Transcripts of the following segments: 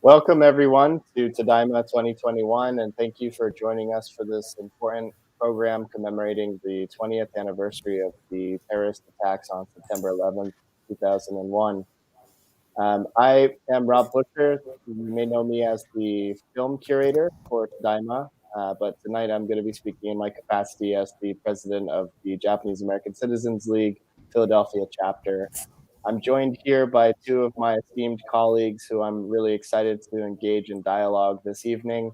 Welcome, everyone, to Tadaima 2021, and thank you for joining us for this important program commemorating the 20th anniversary of the terrorist attacks on September 11th, 2001. I am Rob Buscher. You may know me as the film curator for Tadaima, but tonight I'm going to be speaking in my capacity as the president of the Japanese American Citizens League Philadelphia chapter. I'm joined here by two of my esteemed colleagues who I'm really excited to engage in dialogue this evening.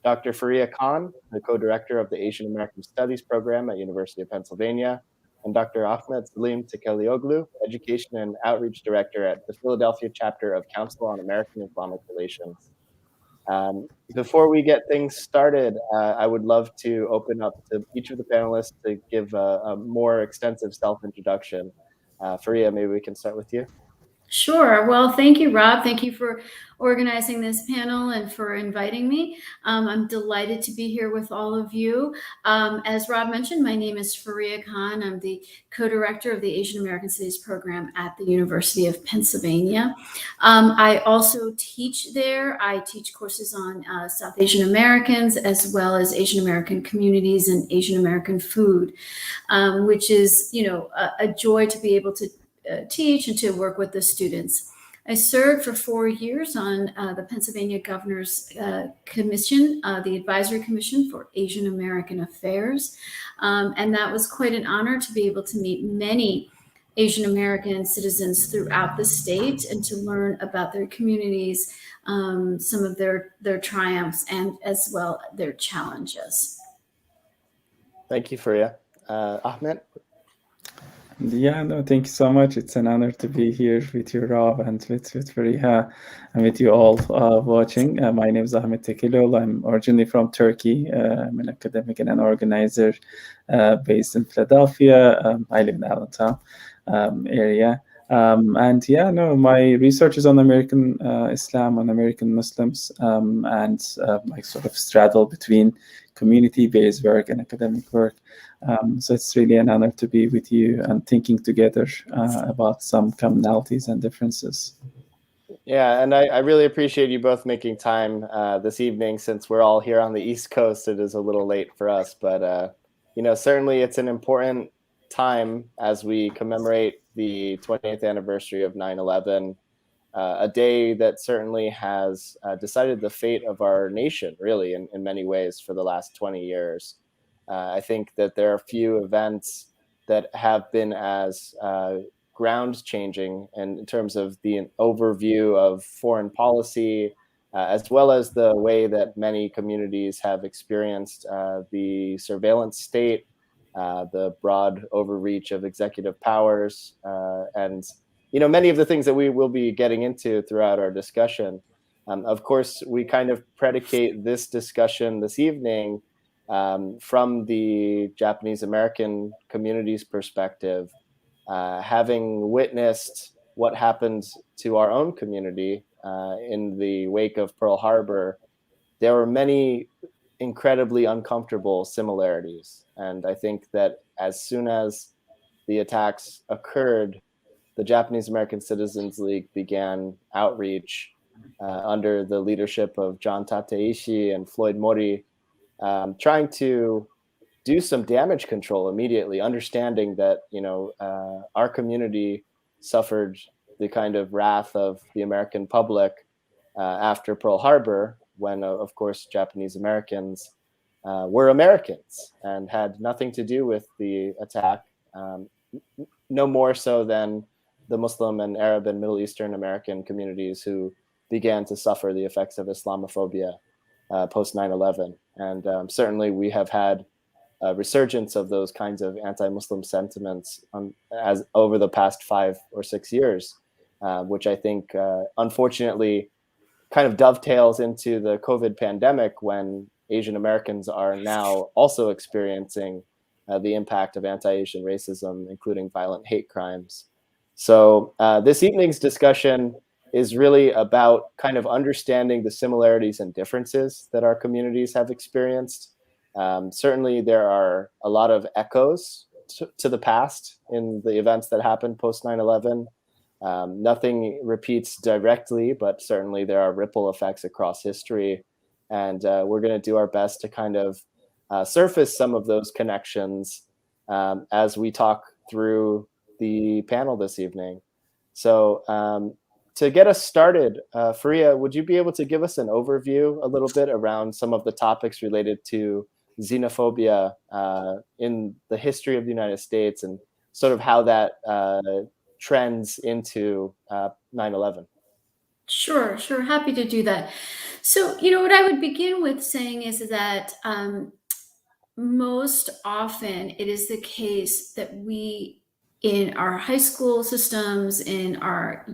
Dr. Fariha Khan, the co-director of the Asian American Studies program at University of Pennsylvania, and Dr. Ahmet Selim Tekelioglu, Education and Outreach Director at the Philadelphia chapter of Council on American-Islamic Relations. Before we get things started, I would love to open up to each of the panelists to give a more extensive self-introduction. Faria, maybe we can start with you. Sure. Well, thank you, Rob. Thank you for organizing this panel and for inviting me. I'm delighted to be here with all of you. As Rob mentioned, my name is Fariha Khan. I'm the co-director of the Asian American Studies program at the University of Pennsylvania. I also teach there. I teach courses on South Asian Americans as well as Asian American communities and Asian American food, which is, a joy to be able to teach and to work with the students. I served for 4 years on the Pennsylvania Governor's Commission, the Advisory Commission for Asian American Affairs. And that was quite an honor to be able to meet many Asian American citizens throughout the state and to learn about their communities, some of their triumphs and as well their challenges. Thank you, Faria. Ahmed? Yeah, no, thank you so much. It's an honor to be here with you, Rob, and with Fariha, and with you all watching. My name is Ahmet Tekelioglu. I'm originally from Turkey. I'm an academic and an organizer based in Philadelphia. I live in Allentown area. And yeah, no, my research is on American Islam, on American Muslims, and I sort of straddle between community-based work and academic work. So it's really an honor to be with you and thinking together about some commonalities and differences. Yeah, and I really appreciate you both making time this evening. Since we're all here on the East Coast, it is a little late for us, but certainly it's an important time as we commemorate the 20th anniversary of 9/11, a day that certainly has decided the fate of our nation, really, in many ways for the last 20 years. I think that there are few events that have been as ground changing in terms of the overview of foreign policy, as well as the way that many communities have experienced the surveillance state, the broad overreach of executive powers, and many of the things that we will be getting into throughout our discussion. Of course, we kind of predicate this discussion this evening from the Japanese American community's perspective, having witnessed what happened to our own community in the wake of Pearl Harbor. There were many incredibly uncomfortable similarities. And I think that as soon as the attacks occurred, the Japanese American Citizens League began outreach under the leadership of John Tateishi and Floyd Mori, trying to do some damage control immediately, understanding that our community suffered the kind of wrath of the American public after Pearl Harbor, when of course Japanese Americans were Americans and had nothing to do with the attack, no more so than the Muslim and Arab and Middle Eastern American communities who began to suffer the effects of Islamophobia post 9/11. And certainly we have had a resurgence of those kinds of anti-Muslim sentiments as over the past 5 or 6 years, which I think unfortunately kind of dovetails into the COVID pandemic, when Asian Americans are now also experiencing the impact of anti-Asian racism, including violent hate crimes. So this evening's discussion is really about kind of understanding the similarities and differences that our communities have experienced. Certainly there are a lot of echoes to the past in the events that happened post 9/11. Nothing repeats directly, but certainly there are ripple effects across history. And we're going to do our best to kind of surface some of those connections as we talk through the panel this evening. So to get us started, Fariha, would you be able to give us an overview a little bit around some of the topics related to xenophobia in the history of the United States and sort of how that trends into 9/11? Sure, sure. Happy to do that. So, what I would begin with saying is that most often it is the case that we, in our high school systems, in our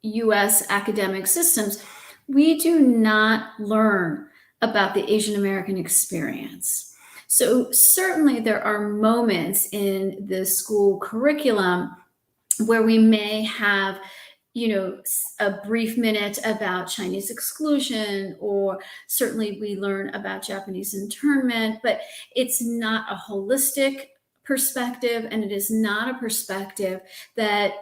US academic systems, we do not learn about the Asian American experience. So certainly there are moments in the school curriculum where we may have a brief minute about Chinese exclusion, or certainly we learn about Japanese internment, but it's not a holistic perspective, and it is not a perspective that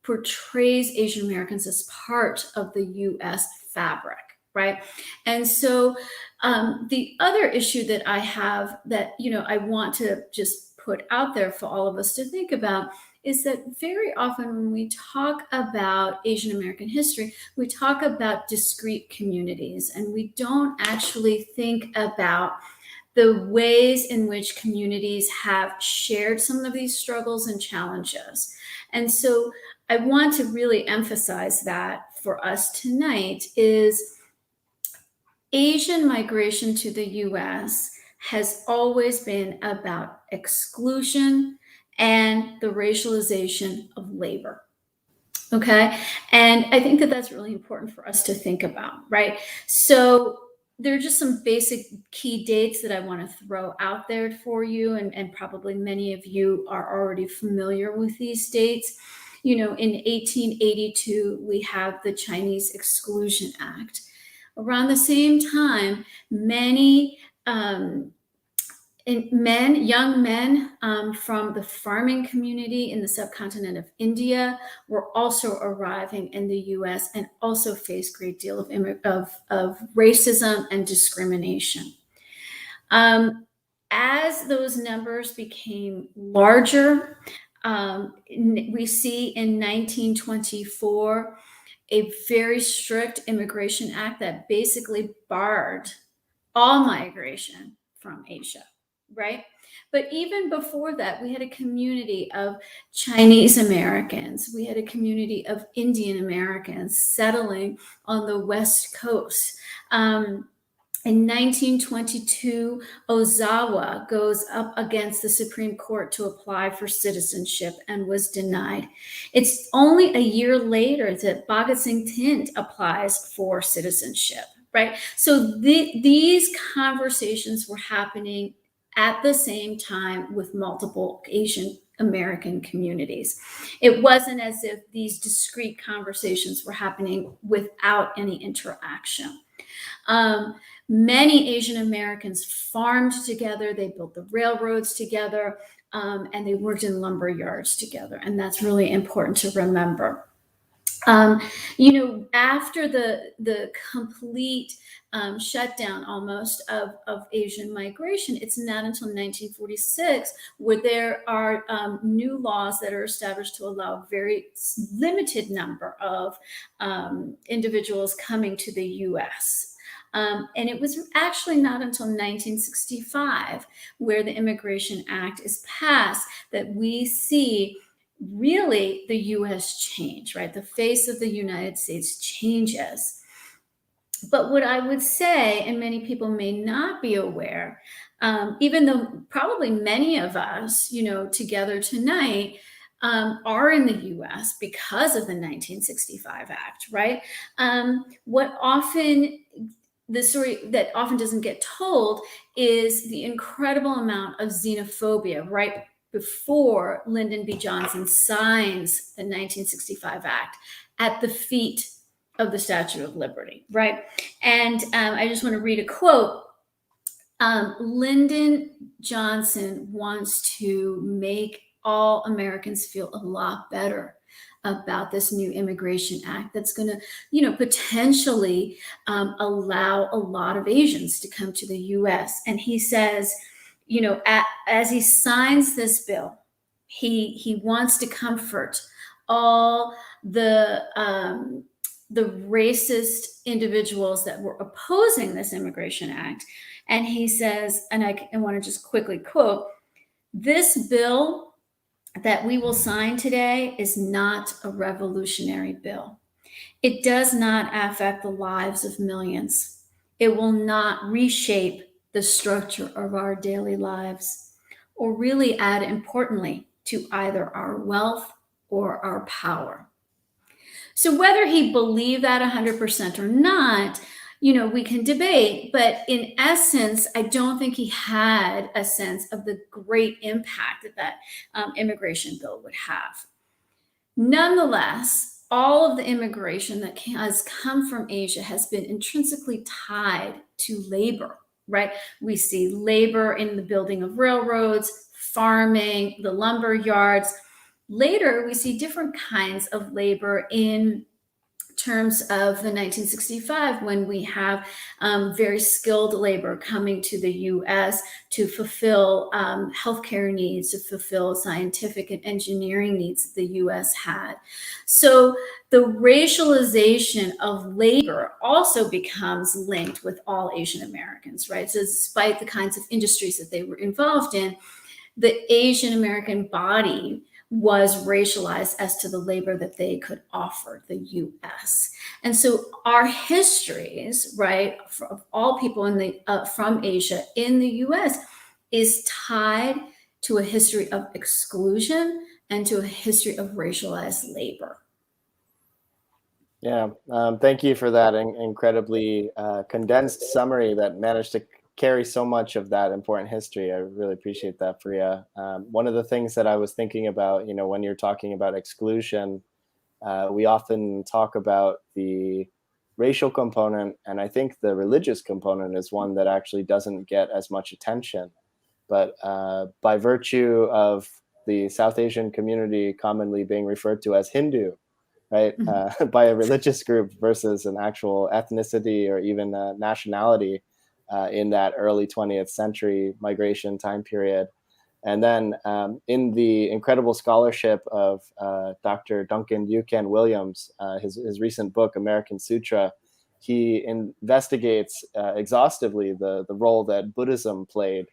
portrays Asian Americans as part of the US fabric, right? And so the other issue that I have that I want to just put out there for all of us to think about is that very often when we talk about Asian American history, we talk about discrete communities, and we don't actually think about the ways in which communities have shared some of these struggles and challenges. And so I want to really emphasize that for us tonight is Asian migration to the US has always been about exclusion and the racialization of labor. Okay. And I think that that's really important for us to think about, right? So there are just some basic key dates that I want to throw out there for you, and probably many of you are already familiar with these dates. In 1882, we have the Chinese Exclusion Act. Around the same time, many young men from the farming community in the subcontinent of India were also arriving in the U.S. and also faced a great deal of racism and discrimination. As those numbers became larger, we see in 1924 a very strict immigration act that basically barred all migration from Asia, right? But even before that, we had a community of Chinese Americans. We had a community of Indian Americans settling on the West Coast. In 1922, Ozawa goes up against the Supreme Court to apply for citizenship and was denied. It's only a year later that Bhagat Singh Thind applies for citizenship, right? So these conversations were happening at the same time with multiple Asian American communities. It wasn't as if these discrete conversations were happening without any interaction. Many Asian Americans farmed together, they built the railroads together, and they worked in lumber yards together. And that's really important to remember. After the complete shutdown almost of Asian migration, it's not until 1946 where there are new laws that are established to allow a very limited number of individuals coming to the US. And it was actually not until 1965, where the Immigration Act is passed, that we see really the US change, right? The face of the United States changes. But what I would say, and many people may not be aware, even though probably many of us, together tonight, are in the US because of the 1965 Act, right? The story that often doesn't get told is the incredible amount of xenophobia right before Lyndon B. Johnson signs the 1965 Act at the feet of the Statue of Liberty, right? And I just want to read a quote. Lyndon Johnson wants to make all Americans feel a lot better about this new Immigration Act that's going to, potentially allow a lot of Asians to come to the U.S. And he says, as he signs this bill, he wants to comfort all the racist individuals that were opposing this Immigration Act. And he says, and I want to just quickly quote, "This bill that we will sign today is not a revolutionary bill. It does not affect the lives of millions. It will not reshape the structure of our daily lives, or really add importantly to either our wealth or our power." So whether he believed that 100% or not, we can debate, but in essence, I don't think he had a sense of the great impact that immigration bill would have. Nonetheless, all of the immigration that has come from Asia has been intrinsically tied to labor, right? We see labor in the building of railroads, farming, the lumber yards. Later, we see different kinds of labor in terms of the 1965, when we have very skilled labor coming to the U.S. to fulfill healthcare needs, to fulfill scientific and engineering needs that the U.S. had. So the racialization of labor also becomes linked with all Asian Americans, right? So despite the kinds of industries that they were involved in, the Asian American body was racialized as to the labor that they could offer the U.S. And so our histories, right, of all people from Asia in the U.S. is tied to a history of exclusion and to a history of racialized labor. Yeah, thank you for that incredibly condensed summary that managed to carry so much of that important history. I really appreciate that, Fariha. One of the things that I was thinking about, when you're talking about exclusion, we often talk about the racial component, and I think the religious component is one that actually doesn't get as much attention. But by virtue of the South Asian community commonly being referred to as Hindu, right, by a religious group versus an actual ethnicity or even a nationality in that early 20th century migration time period. And then in the incredible scholarship of Dr. Duncan Buchan Williams, his recent book, American Sutra, he investigates exhaustively the role that Buddhism played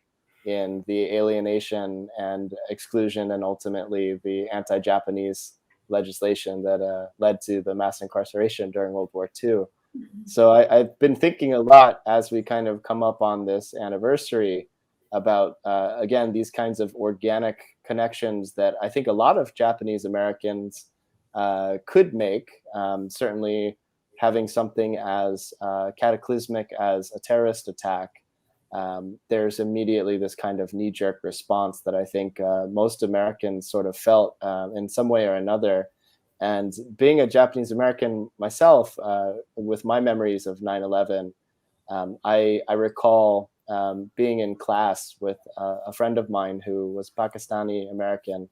in the alienation and exclusion and ultimately the anti-Japanese legislation that led to the mass incarceration during World War II. So I've been thinking a lot as we kind of come up on this anniversary about, again, these kinds of organic connections that I think a lot of Japanese Americans could make. Certainly having something as cataclysmic as a terrorist attack, there's immediately this kind of knee-jerk response that I think most Americans sort of felt in some way or another. And being a Japanese American myself, with my memories of 9/11, I recall being in class with a friend of mine who was Pakistani American,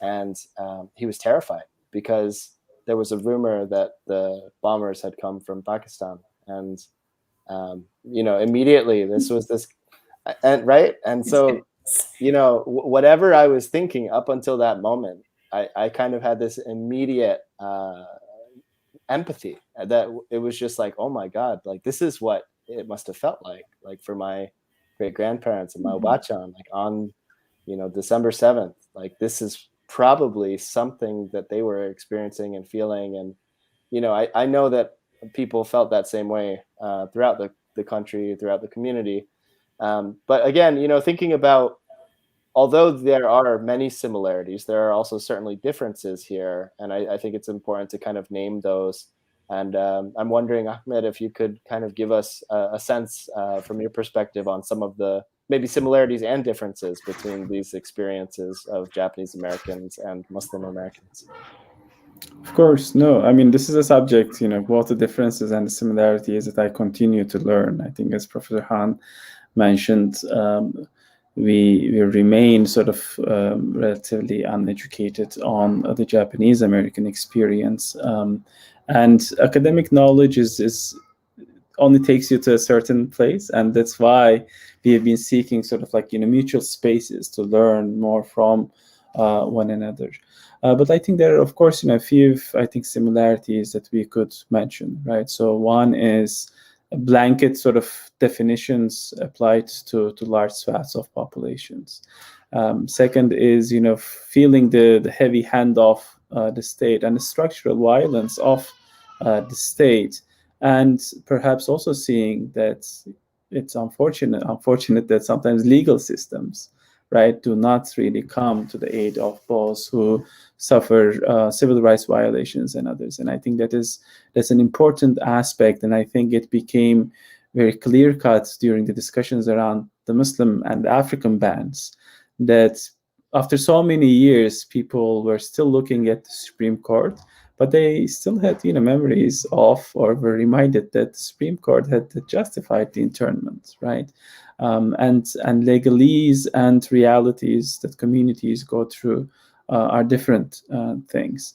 and he was terrified because there was a rumor that the bombers had come from Pakistan. And, immediately this was this, and right. And so, whatever I was thinking up until that moment, I kind of had this immediate empathy that it was just like, oh my God, like this is what it must have felt like for my great grandparents and my obachan, like on, December 7th, like this is probably something that they were experiencing and feeling. And, I know that people felt that same way throughout the country, throughout the community. But again, thinking about, although there are many similarities, there are also certainly differences here. And I think it's important to kind of name those. And I'm wondering, Ahmed, if you could kind of give us a sense from your perspective on some of the maybe similarities and differences between these experiences of Japanese Americans and Muslim Americans. Of course, no. I mean, this is a subject, both the differences and the similarities that I continue to learn. I think, as Professor Khan mentioned, we remain sort of relatively uneducated on the Japanese American experience, and academic knowledge is only takes you to a certain place, and that's why we have been seeking sort of like mutual spaces to learn more from one another. But I think there are, of course, a few, I think, similarities that we could mention, right? So one is blanket sort of definitions applied to large swaths of populations. Second is, feeling the heavy hand of the state and the structural violence of the state, and perhaps also seeing that it's unfortunate that sometimes legal systems, right, do not really come to the aid of those who suffer civil rights violations and others. And I think that's an important aspect, and I think it became very clear cut during the discussions around the Muslim and African bans, that after so many years, people were still looking at the Supreme Court, but they still had memories of, or were reminded that the Supreme Court had justified the internment, right? And legalese and realities that communities go through are different things.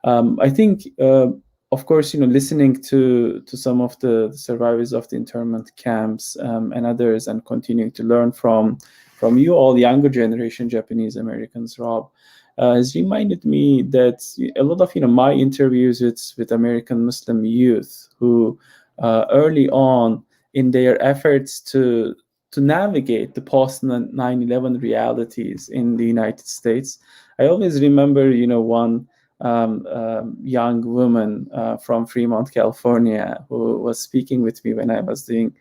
I think, of course, listening to some of the survivors of the internment camps and others, and continuing to learn from you all, younger generation Japanese Americans, Rob, has reminded me that a lot of my interviews with American Muslim youth who early on in their efforts to navigate the post 9/11 realities in the United States, I always remember one young woman from Fremont, California, who was speaking with me when I was doing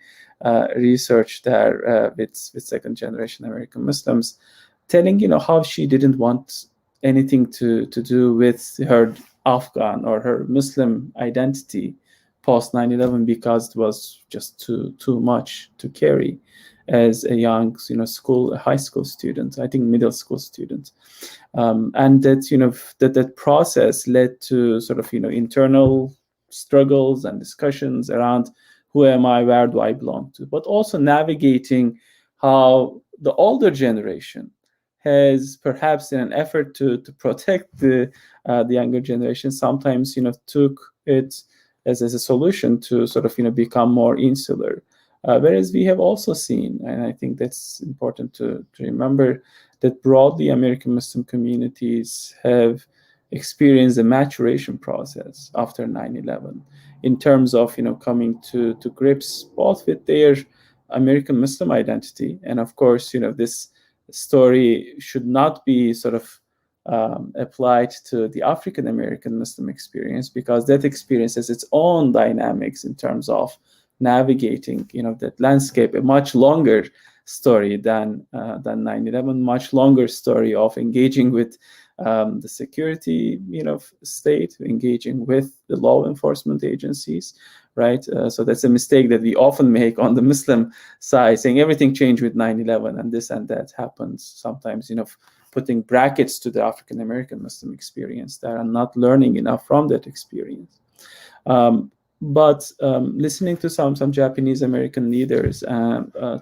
research there with second generation American Muslims, telling how she didn't want anything to do with her Afghan or her Muslim identity post 9/11 because it was just too much to carry as a young high school student, I think middle school student, and that that process led to sort of internal struggles and discussions around who am I, where do I belong to, but also navigating how the older generation has, perhaps in an effort to protect the younger generation, sometimes took it as a solution to sort of become more insular. Whereas we have also seen, and I think that's important to remember, that broadly American Muslim communities have experienced a maturation process after 9/11 in terms of coming to grips both with their American Muslim identity, and of course this story should not be sort of applied to the African American Muslim experience, because that experience has its own dynamics in terms of navigating that landscape, a much longer story than 9/11, much longer story of engaging with the security state, engaging with the law enforcement agencies, right? So that's a mistake that we often make on the Muslim side, saying everything changed with 9/11 and this and that happens. Sometimes putting brackets to the African American Muslim experience that are not learning enough from that experience. But listening to some Japanese American leaders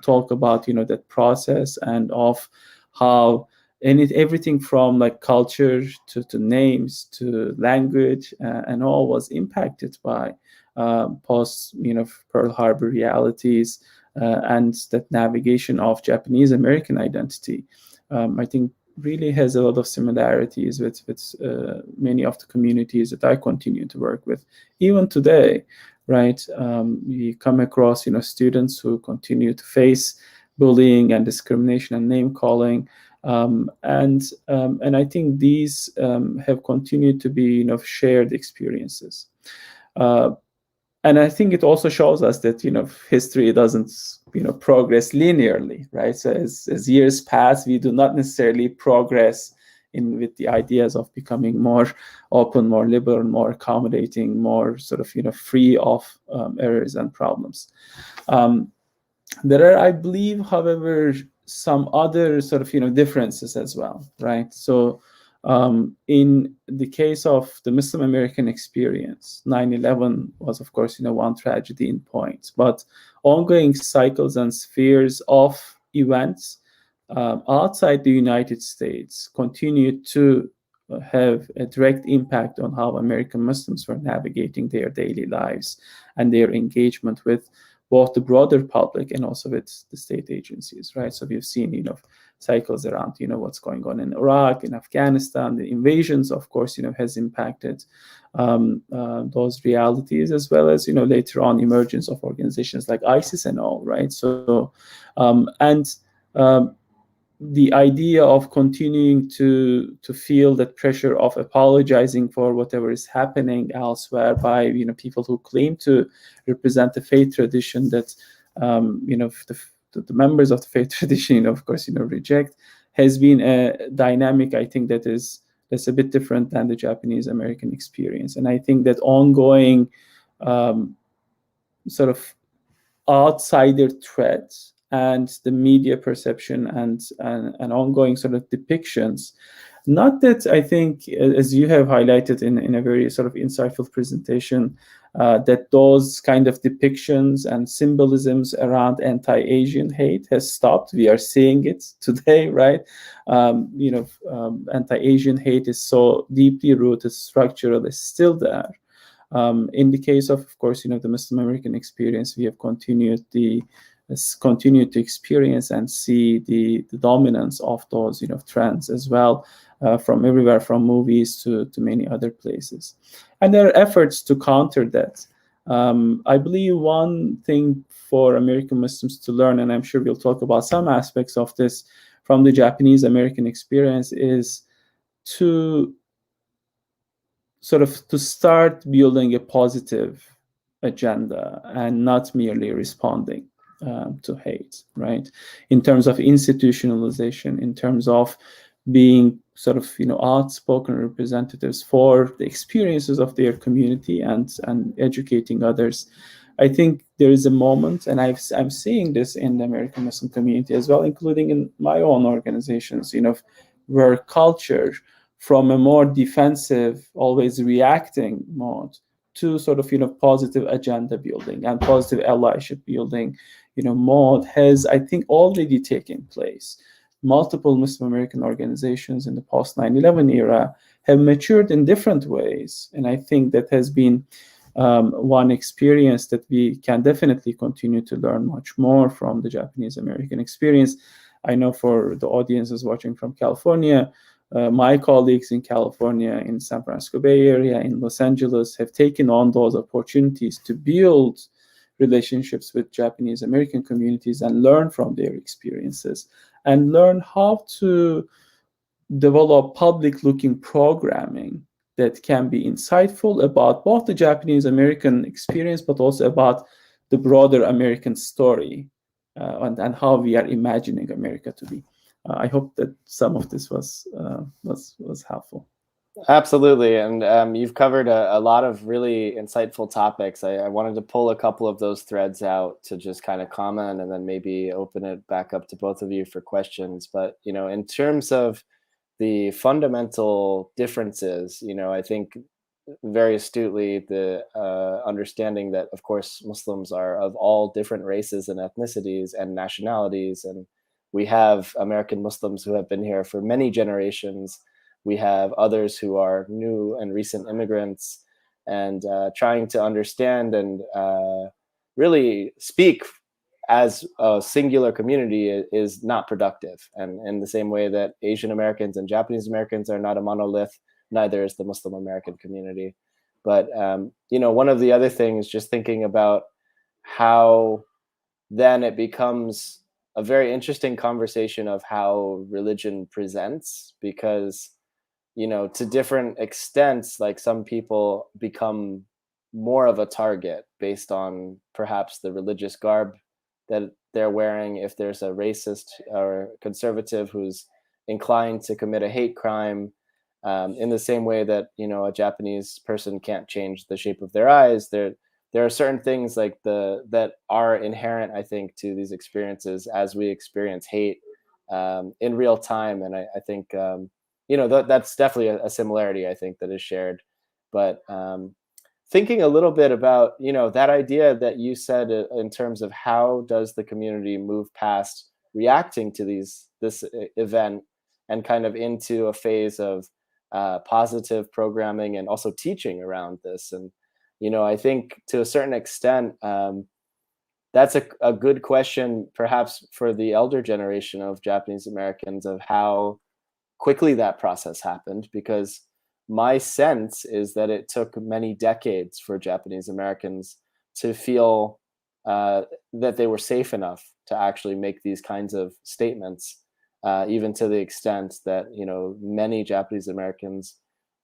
talk about that process, and of how everything from like culture to names to language and all was impacted by post Pearl Harbor realities and that navigation of Japanese American identity, I think really has a lot of similarities with many of the communities that I continue to work with even today, right? We come across students who continue to face bullying and discrimination and name calling, and I think these have continued to be shared experiences. And I think it also shows us that history doesn't progress linearly, right? So as years pass, we do not necessarily progress with the ideas of becoming more open, more liberal, more accommodating, more sort of free of errors and problems. There are, I believe, however, some other sort of differences as well, right? So in the case of the Muslim American experience, 9/11 was, of course, one tragedy in point, but ongoing cycles and spheres of events outside the United States continued to have a direct impact on how American Muslims were navigating their daily lives and their engagement with both the broader public and also with the state agencies, right? So we've seen, cycles around, what's going on in Iraq, in Afghanistan, the invasions, of course, has impacted those realities, as well as, later on emergence of organizations like ISIS and all, right? So, and the idea of continuing to feel that pressure of apologizing for whatever is happening elsewhere by people who claim to represent the faith tradition that the members of the faith tradition of course reject, has been a dynamic, I think, that's a bit different than the Japanese American experience. And I think that ongoing sort of outsider threats and the media perception and ongoing sort of depictions, not that I think, as you have highlighted in a very sort of insightful presentation, that those kind of depictions and symbolisms around anti-Asian hate has stopped. We are seeing it today, right? Anti-Asian hate is so deeply rooted, structural, is still there. In the case of course, the Muslim American experience, we have continued to experience and see the dominance of those, trends as well, from everywhere, from movies to many other places. And there are efforts to counter that. I believe one thing for American Muslims to learn, and I'm sure we'll talk about some aspects of this from the Japanese American experience, is to start building a positive agenda and not merely responding to hate, right? In terms of institutionalization, in terms of being outspoken representatives for the experiences of their community and educating others. I think there is a moment, and I'm seeing this in the American Muslim community as well, including in my own organizations, where culture from a more defensive, always reacting mode to positive agenda building and positive allyship building, mode has, I think, already taken place. Multiple Muslim American organizations in the post 9/11 era have matured in different ways, and I think that has been one experience that we can definitely continue to learn much more from the Japanese American experience. I know for the audiences watching from California, my colleagues in California, in San Francisco Bay Area, in Los Angeles, have taken on those opportunities to build relationships with Japanese American communities and learn from their experiences and learn how to develop public-looking programming that can be insightful about both the Japanese American experience, but also about the broader American story and how we are imagining America to be. I hope that some of this was helpful. Absolutely. And you've covered a lot of really insightful topics. I wanted to pull a couple of those threads out to just kind of comment and then maybe open it back up to both of you for questions. But, in terms of the fundamental differences, I think very astutely the understanding that, of course, Muslims are of all different races and ethnicities and nationalities. And we have American Muslims who have been here for many generations. We have others who are new and recent immigrants, and trying to understand and really speak as a singular community is not productive. And in the same way that Asian Americans and Japanese Americans are not a monolith, neither is the Muslim American community. But, one of the other things, just thinking about how then it becomes a very interesting conversation of how religion presents, because to different extents, like some people become more of a target based on perhaps the religious garb that they're wearing. If there's a racist or conservative who's inclined to commit a hate crime, in the same way that, a Japanese person can't change the shape of their eyes, there are certain things like that are inherent, I think, to these experiences as we experience hate in real time. And I think that's definitely a similarity, I think, that is shared. But thinking a little bit about, that idea that you said in terms of how does the community move past reacting to this event, and kind of into a phase of positive programming and also teaching around this. And I think to a certain extent, that's a good question, perhaps for the elder generation of Japanese Americans, of how quickly that process happened, because my sense is that it took many decades for Japanese Americans to feel that they were safe enough to actually make these kinds of statements, even to the extent that many Japanese Americans,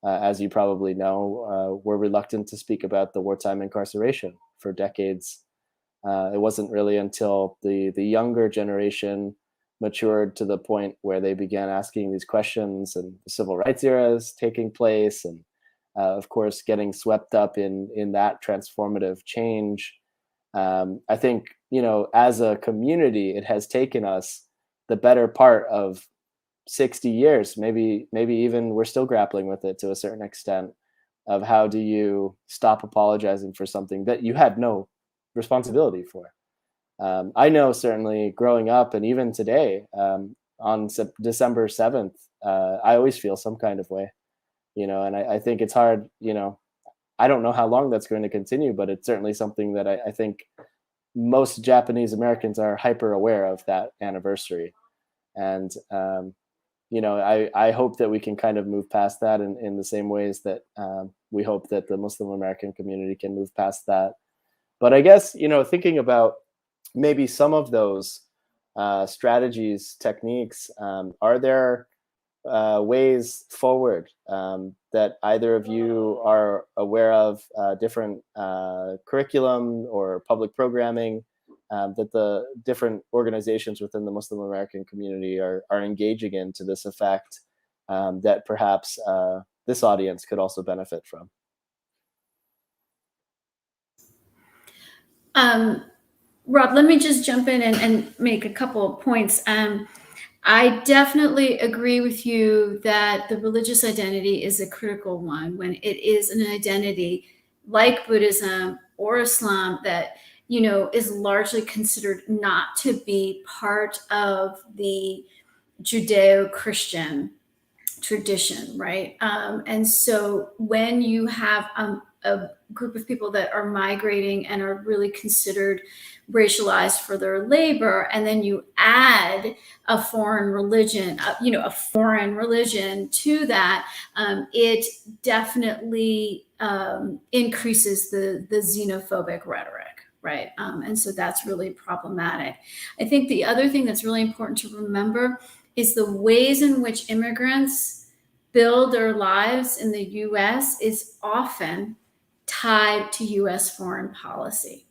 as you probably know, were reluctant to speak about the wartime incarceration for decades. It wasn't really until the younger generation matured to the point where they began asking these questions, and the civil rights era is taking place, and of course getting swept up in that transformative change. I think as a community, it has taken us the better part of 60 years, maybe even we're still grappling with it to a certain extent, of how do you stop apologizing for something that you had no responsibility for. I know certainly growing up, and even today, on December 7th, I always feel some kind of way, and I think it's hard, I don't know how long that's going to continue, but it's certainly something that I think most Japanese Americans are hyper aware of, that anniversary. And, I hope that we can kind of move past that in the same ways that we hope that the Muslim American community can move past that. But I guess, thinking about maybe some of those strategies, techniques, are there ways forward that either of you are aware of, different curriculum or public programming that the different organizations within the Muslim American community are engaging in to this effect, that perhaps this audience could also benefit from? Rob, let me just jump in and make a couple of points. I definitely agree with you that the religious identity is a critical one, when it is an identity like Buddhism or Islam that, is largely considered not to be part of the Judeo-Christian tradition, right? And so when you have a group of people that are migrating and are really considered racialized for their labor, and then you add a foreign religion, to that, it definitely increases the xenophobic rhetoric, right? And so that's really problematic. I think the other thing that's really important to remember is the ways in which immigrants build their lives in the US is often tied to US foreign policy,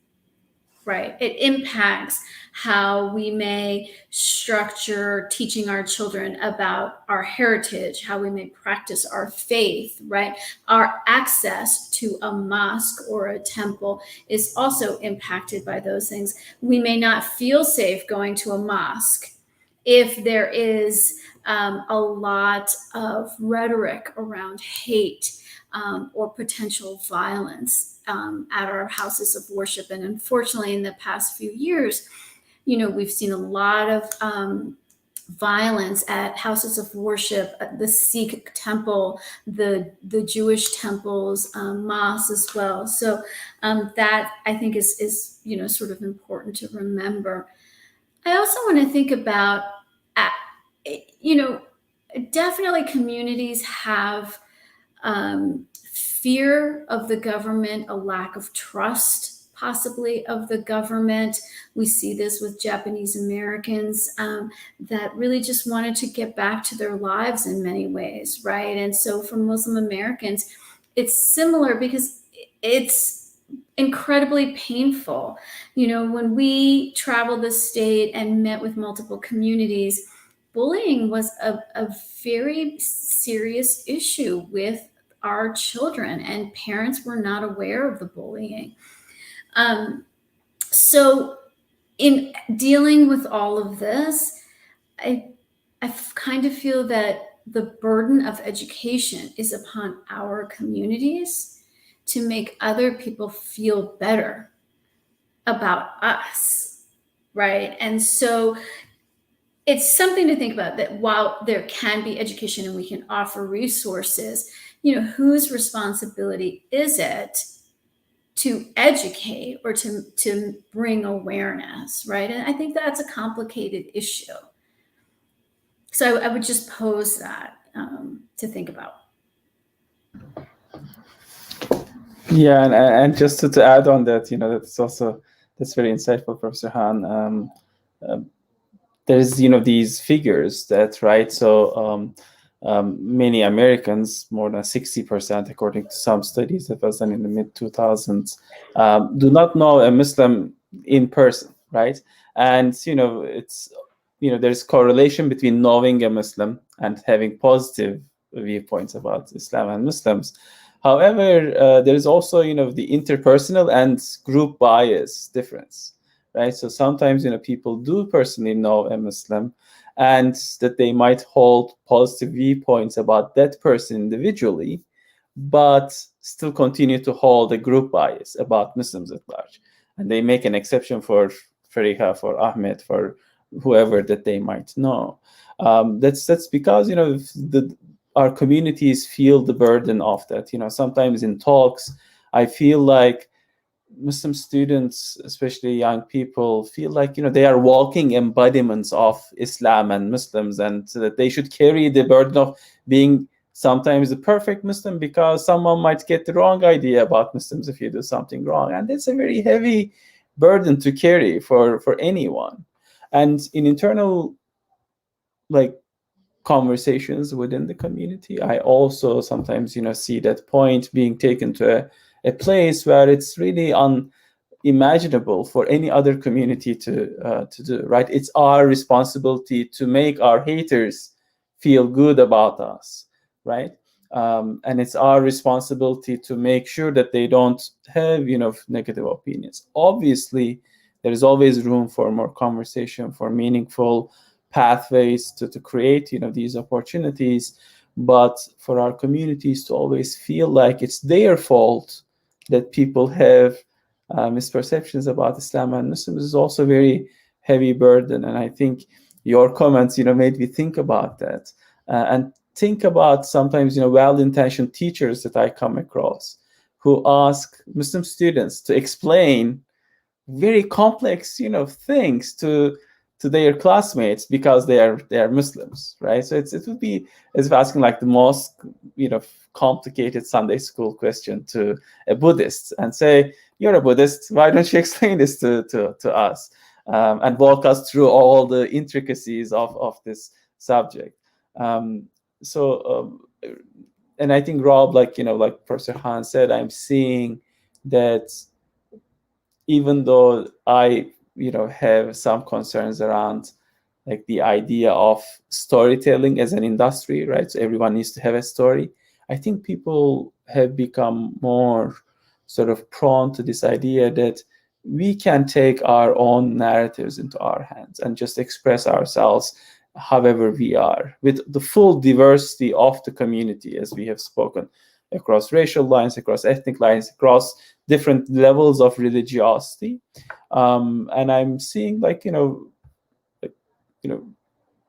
right? It impacts how we may structure teaching our children about our heritage, how we may practice our faith, right? Our access to a mosque or a temple is also impacted by those things. We may not feel safe going to a mosque if there is a lot of rhetoric around hate or potential violence at our houses of worship. And unfortunately, in the past few years, we've seen a lot of violence at houses of worship, the Sikh temple, the Jewish temples, mosques as well. So that, I think, is sort of important to remember. I also want to think about, definitely communities have fear of the government, a lack of trust, possibly, of the government. We see this with Japanese Americans that really just wanted to get back to their lives in many ways, right? And so for Muslim Americans, it's similar because it's incredibly painful. When we traveled the state and met with multiple communities, bullying was a very serious issue with our children, and parents were not aware of the bullying. So in dealing with all of this, I kind of feel that the burden of education is upon our communities to make other people feel better about us, right? And so it's something to think about, that while there can be education and we can offer resources, whose responsibility is it to educate or to bring awareness, right? And I think that's a complicated issue. So I would just pose that to think about. Yeah, and just to add on that, that's very insightful, Professor Han. There's these figures that, right? So many Americans, more than 60%, according to some studies that was done in the mid 2000s, do not know a Muslim in person, right? And there's correlation between knowing a Muslim and having positive viewpoints about Islam and Muslims. However, there's also the interpersonal and group bias difference, right? So sometimes people do personally know a Muslim, and that they might hold positive viewpoints about that person individually, but still continue to hold a group bias about Muslims at large, and they make an exception for Fariha, for Ahmed, for whoever that they might know. That's because our communities feel the burden of that. Sometimes in talks, I feel like Muslim students, especially young people, feel like they are walking embodiments of Islam and Muslims, and so that they should carry the burden of being sometimes the perfect Muslim, because someone might get the wrong idea about Muslims if you do something wrong, and it's a very heavy burden to carry for anyone. And in internal conversations within the community, I also sometimes see that point being taken to a place where it's really unimaginable for any other community to do, right? It's our responsibility to make our haters feel good about us, right? And it's our responsibility to make sure that they don't have negative opinions. Obviously, there is always room for more conversation, for meaningful pathways to create these opportunities, but for our communities to always feel like it's their fault that people have misperceptions about Islam and Muslims is also a very heavy burden. And I think your comments made me think about that, and think about sometimes well-intentioned teachers that I come across who ask Muslim students to explain very complex things to their classmates because they are Muslims, right? So it would be as if asking like the most complicated Sunday school question to a Buddhist and say, "You're a Buddhist, why don't you explain this to us and walk us through all the intricacies of this subject?" And I think, Rob, like Professor Han said, I'm seeing that even though I have some concerns around like the idea of storytelling as an industry, right? So everyone needs to have a story. I think people have become more sort of prone to this idea that we can take our own narratives into our hands and just express ourselves however we are, with the full diversity of the community, as we have spoken, across racial lines, across ethnic lines, across different levels of religiosity. And I'm seeing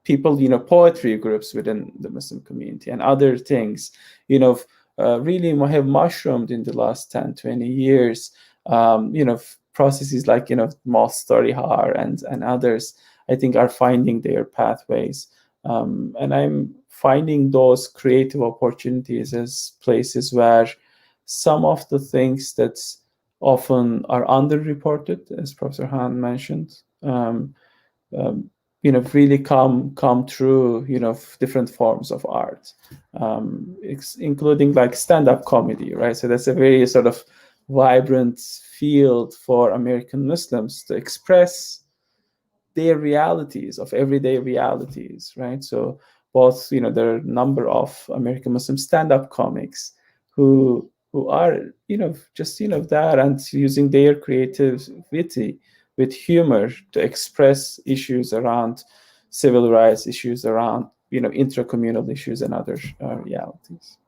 people, poetry groups within the Muslim community and other things, really have mushroomed in the last 10, 20 years. Processes like, Moth Story Har and others, I think, are finding their pathways. And I'm finding those creative opportunities as places where some of the things that often are underreported, as Professor Han mentioned, really come through, different forms of art, including like stand-up comedy, right? So that's a very sort of vibrant field for American Muslims to express their realities, of everyday realities, right? So both, there are a number of American Muslim stand-up comics who are, just, there and using their creativity with humor to express issues around civil rights, issues around, intracommunal issues and other realities.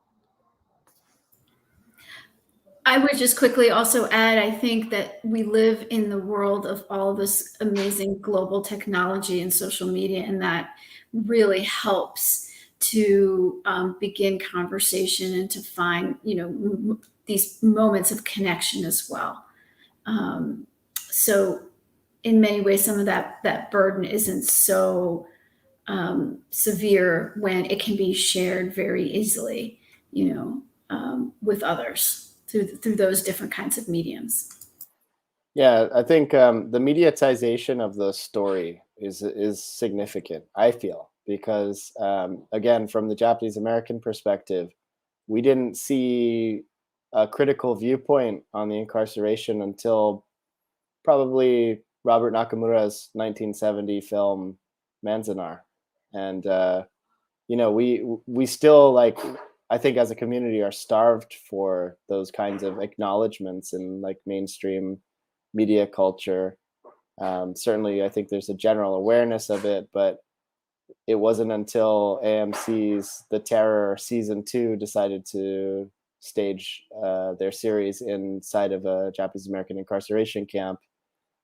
I would just quickly also add, I think that we live in the world of all this amazing global technology and social media, and that really helps to begin conversation and to find, these moments of connection as well. So in many ways, some of that burden isn't so severe when it can be shared very easily, with others through those different kinds of mediums. Yeah, I think the mediatization of the story is significant. I feel because again, from the Japanese American perspective, we didn't see a critical viewpoint on the incarceration until probably Robert Nakamura's 1970 film Manzanar, and we still like I think as a community are starved for those kinds of acknowledgments in like mainstream media culture. Certainly, I think there's a general awareness of it, but it wasn't until AMC's The Terror season 2 decided to stage their series inside of a Japanese American incarceration camp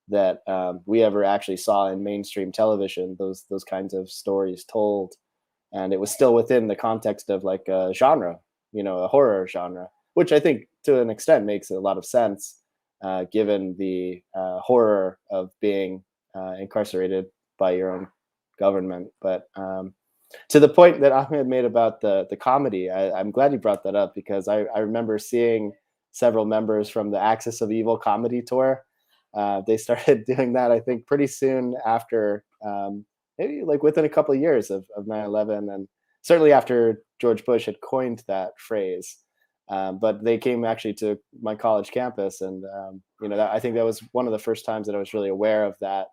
that we ever actually saw in mainstream television those kinds of stories told, and it was still within the context of like a genre, a horror genre, which I think to an extent makes a lot of sense, given the horror of being incarcerated by your own government. But to the point that Ahmed made about the comedy, I'm glad you brought that up because I remember seeing several members from the Axis of Evil comedy tour. They started doing that, I think, pretty soon after, maybe like within a couple of years of 9/11, and certainly after George Bush had coined that phrase. But they came actually to my college campus, and I think that was one of the first times that I was really aware of that.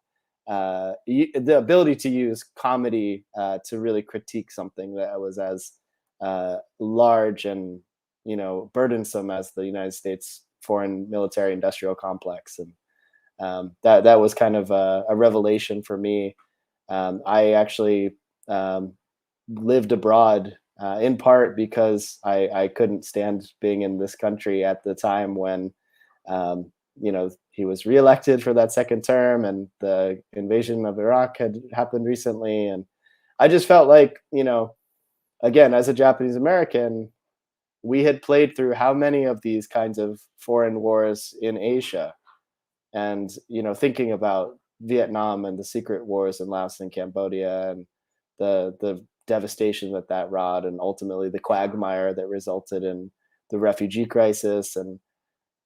The ability to use comedy to really critique something that was as large and burdensome as the United States foreign military industrial complex, and that was kind of a revelation for me. I actually lived abroad in part because I couldn't stand being in this country at the time when he was reelected for that second term and the invasion of Iraq had happened recently. And I just felt like, again, as a Japanese American, we had played through how many of these kinds of foreign wars in Asia, and thinking about Vietnam and the secret wars in Laos and Cambodia and the devastation that wrought, and ultimately the quagmire that resulted in the refugee crisis. And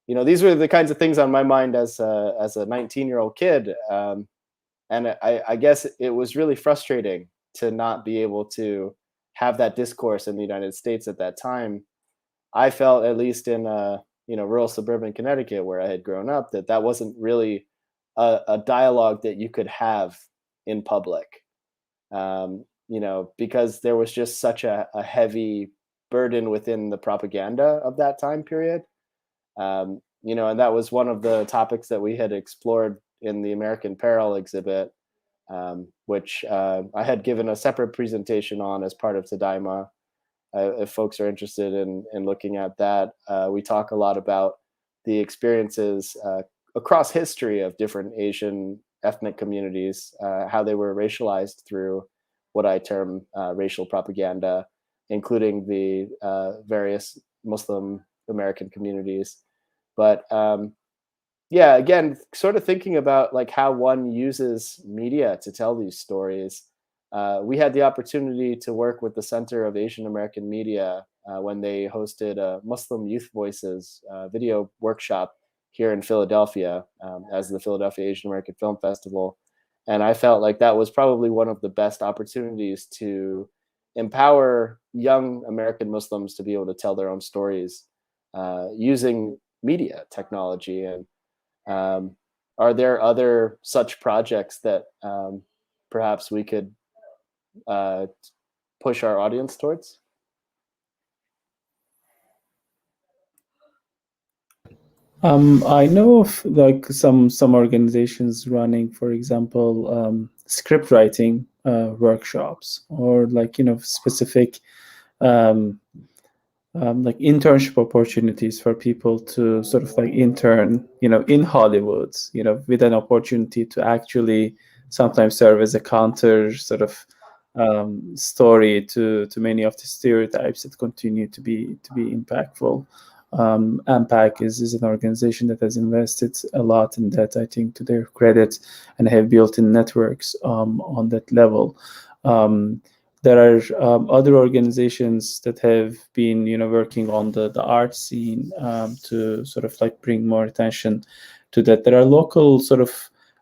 these were the kinds of things on my mind as a 19-year-old kid, and I guess it was really frustrating to not be able to have that discourse in the United States at that time. I felt, at least in rural suburban Connecticut where I had grown up, that wasn't really a dialogue that you could have in public, because there was just such a heavy burden within the propaganda of that time period. And that was one of the topics that we had explored in the American Peril exhibit, which I had given a separate presentation on as part of Tadaima. If folks are interested in looking at that, we talk a lot about the experiences across history of different Asian ethnic communities, how they were racialized through what I term racial propaganda, including the various Muslim American communities. But yeah, again, sort of thinking about like how one uses media to tell these stories. We had the opportunity to work with the Center of Asian American Media when they hosted a Muslim Youth Voices video workshop here in Philadelphia, as the Philadelphia Asian American Film Festival. And I felt like that was probably one of the best opportunities to empower young American Muslims to be able to tell their own stories using media technology. And are there other such projects that perhaps we could push our audience towards? I know of like some organizations running, for example, script writing workshops, or like specific like internship opportunities for people to sort of like intern, in Hollywood, with an opportunity to actually sometimes serve as a counter sort of story to many of the stereotypes that continue to be impactful. AMPAC is an organization that has invested a lot in that, I think, to their credit, and have built in networks on that level. There are other organizations that have been, working on the art scene to sort of like bring more attention to that. There are local sort of,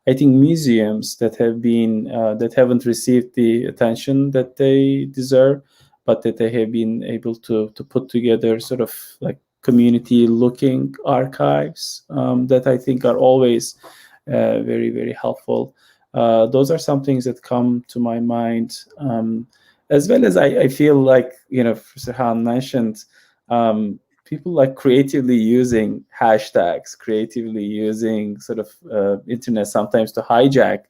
I think, museums that have been that haven't received the attention that they deserve, but that they have been able to put together sort of like community-looking archives that I think are always very, very helpful. Those are some things that come to my mind. As well as I feel like, Professor Han mentioned, people like creatively using hashtags, creatively using sort of internet sometimes to hijack,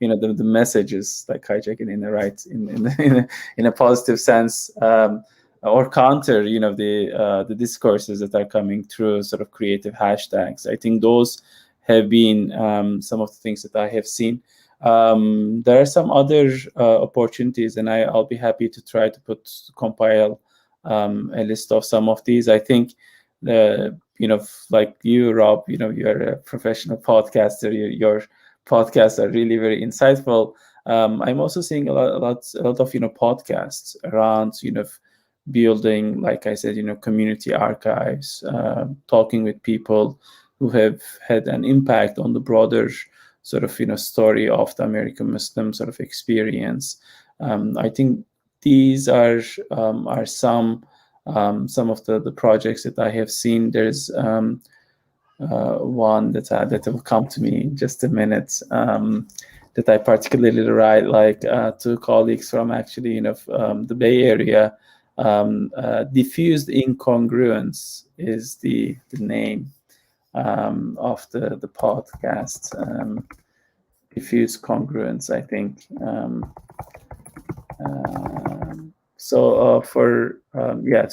the messages, like hijacking in the right, in a positive sense, or counter, the discourses that are coming through sort of creative hashtags. I think those have been some of the things that I have seen. There are some other opportunities, and I'll be happy to try to compile a list of some of these. I think, like you, Rob, you're a professional podcaster. Your podcasts are really very insightful. I'm also seeing a lot of podcasts around building, like I said, community archives, talking with people who have had an impact on the broader sort of story of the American Muslim sort of experience. I think these are some of the projects that I have seen. There's one that will come to me in just a minute, that I particularly write, like two colleagues from actually the Bay Area. Diffused incongruence is the name of the podcast. Diffuse congruence, I think. So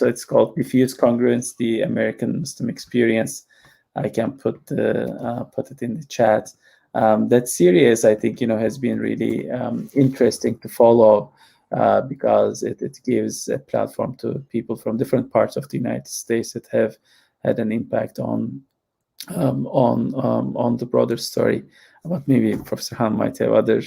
it's called Diffuse Congruence: The American Muslim Experience. I can put it in the chat. That series, I think, has been really interesting to follow because it gives a platform to people from different parts of the United States that have had an impact on the broader story. But maybe Professor Han might have other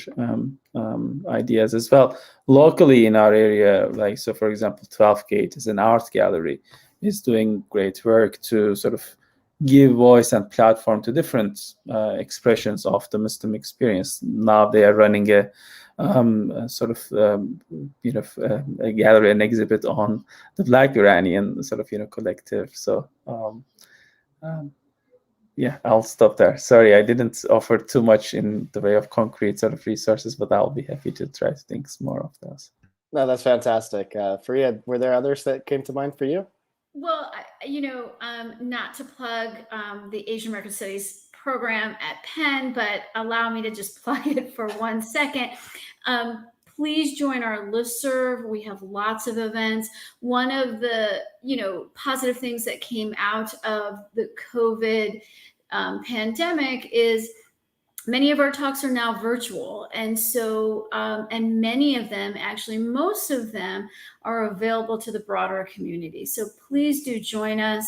ideas as well. Locally in our area, like, so for example, 12 Gate is an art gallery, is doing great work to sort of give voice and platform to different expressions of the Muslim experience. Now they are running a sort of a gallery, an exhibit on the Black Iranian sort of collective. So yeah, I'll stop there. Sorry, I didn't offer too much in the way of concrete sort of resources, but I'll be happy to try to think more of those. No, that's fantastic. Fariha, were there others that came to mind for you? Well, not to plug the Asian American Studies program at Penn, but allow me to just plug it for 1 second. Please join our listserv. We have lots of events. One of the, positive things that came out of the COVID pandemic is many of our talks are now virtual. And so, and many of them, actually, most of them are available to the broader community. So please do join us.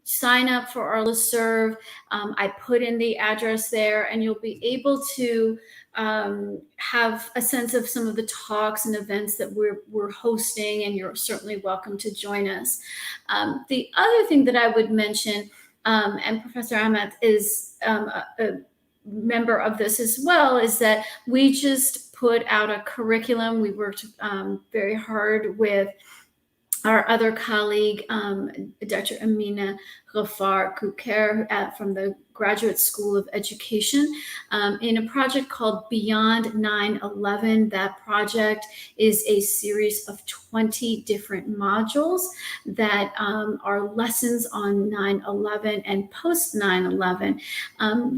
Sign up for our listserv. I put in the address there, and you'll be able to have a sense of some of the talks and events that we're hosting, and you're certainly welcome to join us. The other thing that I would mention, and Professor Ahmet is a member of this as well, is that we just put out a curriculum. We worked very hard with our other colleague, Dr. Amina Ghaffar Kuker from the Graduate School of Education, in a project called Beyond 9/11. That project is a series of 20 different modules that are lessons on 9/11 and post 9/11,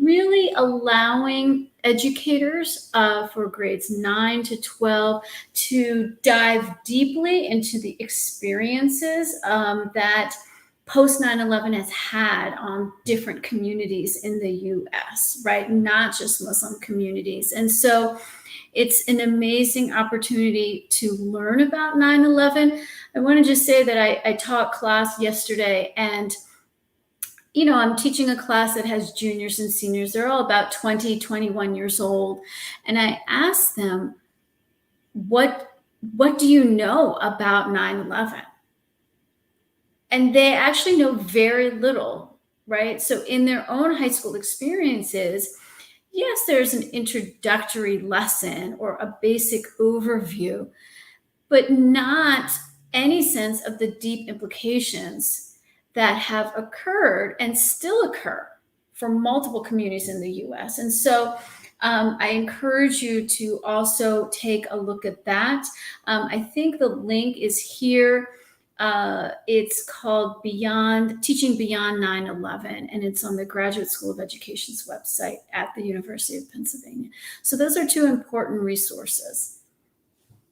really allowing educators for grades 9 to 12 to dive deeply into the experiences that post 9/11 has had on different communities in the US, right? Not just Muslim communities. And so it's an amazing opportunity to learn about 9/11. I want to just say that I taught class yesterday, and I'm teaching a class that has juniors and seniors. They're all about 20, 21 years old. And I asked them, what do you know about 9/11? And they actually know very little, right? So in their own high school experiences, yes, there's an introductory lesson or a basic overview, but not any sense of the deep implications that have occurred and still occur for multiple communities in the US. And so I encourage you to also take a look at that. I think the link is here. It's called Teaching Beyond 9/11, and it's on the Graduate School of Education's website at the University of Pennsylvania. So those are two important resources.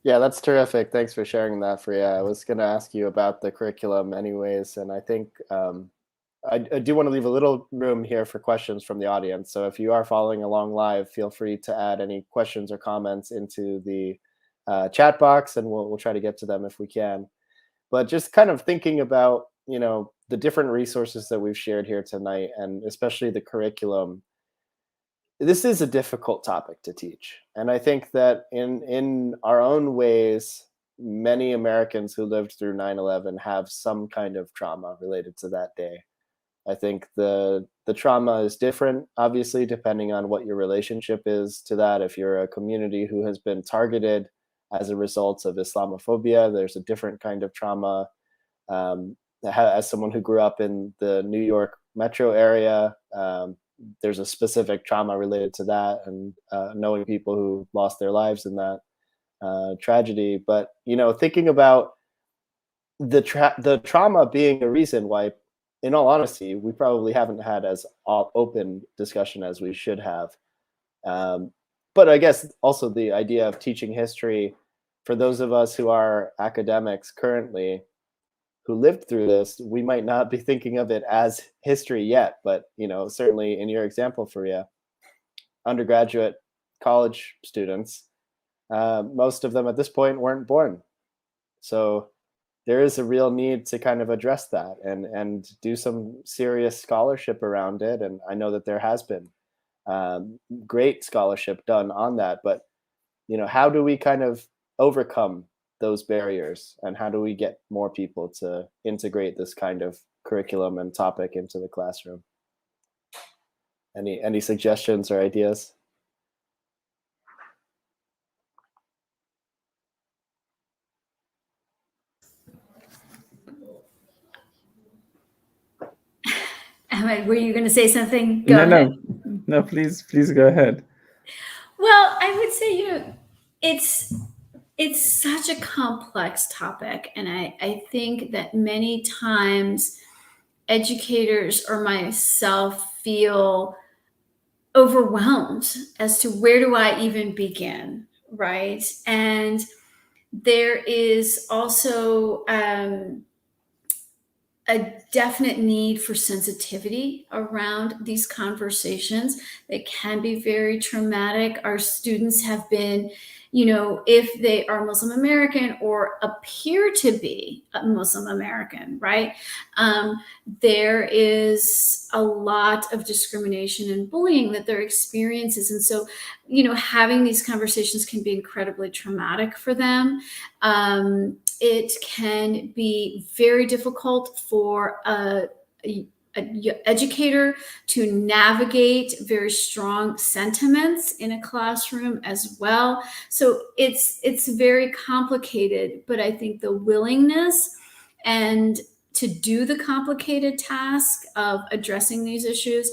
Yeah, that's terrific. Thanks for sharing that, Fariha. I was going to ask you about the curriculum anyways, and I think I do want to leave a little room here for questions from the audience. So if you are following along live, feel free to add any questions or comments into the chat box, and we'll try to get to them if we can. But just kind of thinking about, the different resources that we've shared here tonight, and especially the curriculum. This is a difficult topic to teach, and I think that in our own ways, many Americans who lived through 9/11 have some kind of trauma related to that day. I think the trauma is different, obviously, depending on what your relationship is to that. If you're a community who has been targeted as a result of Islamophobia, there's a different kind of trauma. As someone who grew up in the New York metro area, there's a specific trauma related to that, and knowing people who lost their lives in that tragedy. But thinking about the trauma being a reason why, in all honesty, we probably haven't had as open discussion as we should have. But I guess also the idea of teaching history for those of us who are academics currently, who lived through this, we might not be thinking of it as history yet, but certainly in your example, Fariha, undergraduate college students, most of them at this point weren't born. So there is a real need to kind of address that and do some serious scholarship around it. And I know that there has been great scholarship done on that, but how do we kind of overcome those barriers, and how do we get more people to integrate this kind of curriculum and topic into the classroom? Any suggestions or ideas? Ahmed, were you going to say something? Go ahead. No, please go ahead. Well, I would say, it's such a complex topic, and I think that many times educators or myself feel overwhelmed as to where do I even begin, right? And there is also a definite need for sensitivity around these conversations. They can be very traumatic. Our students have been, if they are Muslim American or appear to be a Muslim American, right? There is a lot of discrimination and bullying that their experiences. And so, having these conversations can be incredibly traumatic for them. It can be very difficult for an educator to navigate very strong sentiments in a classroom as well. So it's very complicated, but I think the willingness and to do the complicated task of addressing these issues,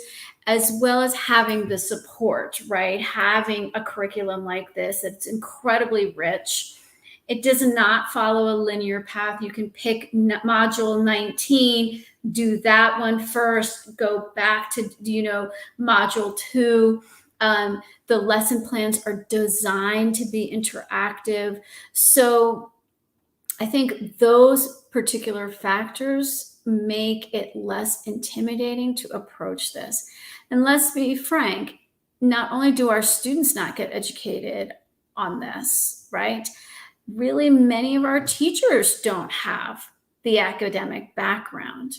as well as having the support, right? Having a curriculum like this that's incredibly rich. It does not follow a linear path. You can pick module 19, do that one first, go back to, module 2. The lesson plans are designed to be interactive. So I think those particular factors make it less intimidating to approach this. And let's be frank, not only do our students not get educated on this, right? Really, many of our teachers don't have the academic background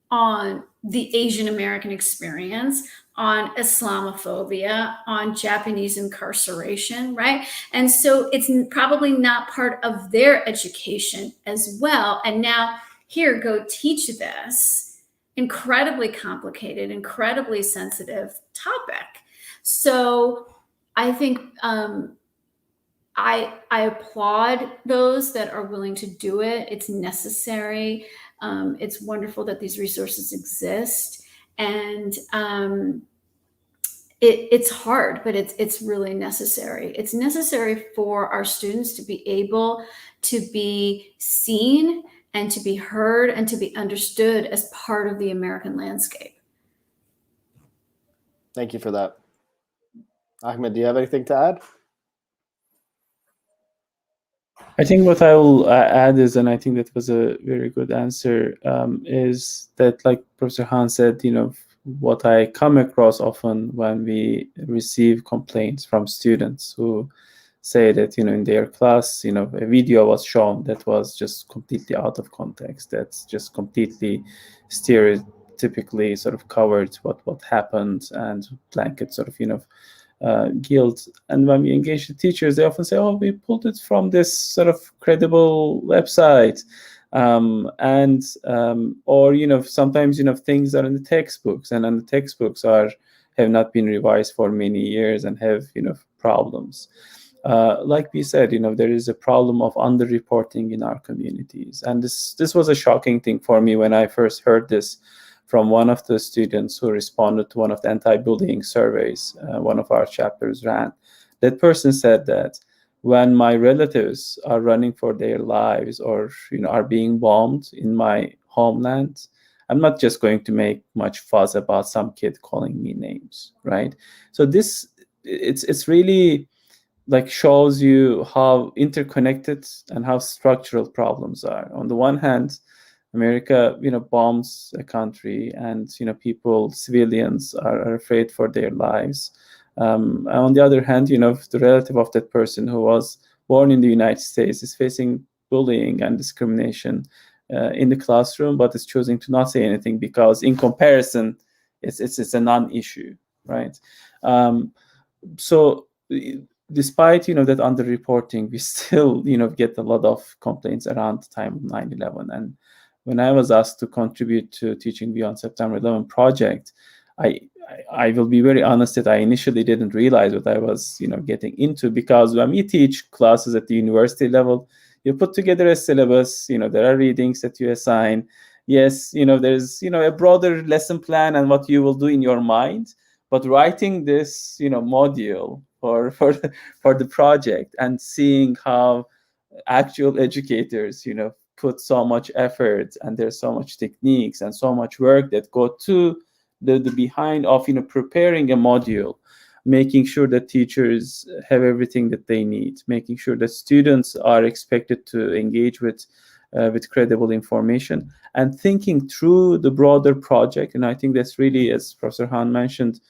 on the Asian American experience, on Islamophobia, on Japanese incarceration, right? And so it's probably not part of their education as well. And now, here, go teach this incredibly complicated, incredibly sensitive topic. So I think I applaud those that are willing to do it. It's necessary. It's wonderful that these resources exist, and it's hard, but it's really necessary. It's necessary for our students to be able to be seen and to be heard and to be understood as part of the American landscape. Thank you for that. Ahmed, do you have anything to add? I think what I will add is, and I think that was a very good answer, is that, like Professor Khan said, what I come across often when we receive complaints from students who say that, in their class, a video was shown that was just completely out of context, that's just completely stereotypically sort of covered what happened, and blanket sort of, guilt. And when we engage the teachers, they often say, oh, we pulled it from this sort of credible website. Or sometimes things are in the textbooks, and the textbooks have not been revised for many years and have problems. Like we said, there is a problem of underreporting in our communities, and this was a shocking thing for me when I first heard this from one of the students who responded to one of the anti-bullying surveys one of our chapters ran. That person said that when my relatives are running for their lives or are being bombed in my homeland, I'm not just going to make much fuss about some kid calling me names, right? So it's really like shows you how interconnected and how structural problems are. On the one hand, America, bombs a country, and civilians are afraid for their lives. On the other hand, the relative of that person who was born in the United States is facing bullying and discrimination in the classroom, but is choosing to not say anything because, in comparison, it's a non-issue, right? So despite that underreporting, we still get a lot of complaints around the time of 9/11. And when I was asked to contribute to Teaching Beyond September 11 project, I will be very honest that I initially didn't realize what I was getting into, because when we teach classes at the university level, you put together a syllabus, there are readings that you assign. Yes, there's a broader lesson plan and what you will do in your mind, but writing this module for the project and seeing how actual educators put so much effort, and there's so much techniques and so much work that go to the behind of preparing a module, making sure that teachers have everything that they need, making sure that students are expected to engage with credible information, and thinking through the broader project. And I think that's really, as Professor Khan mentioned,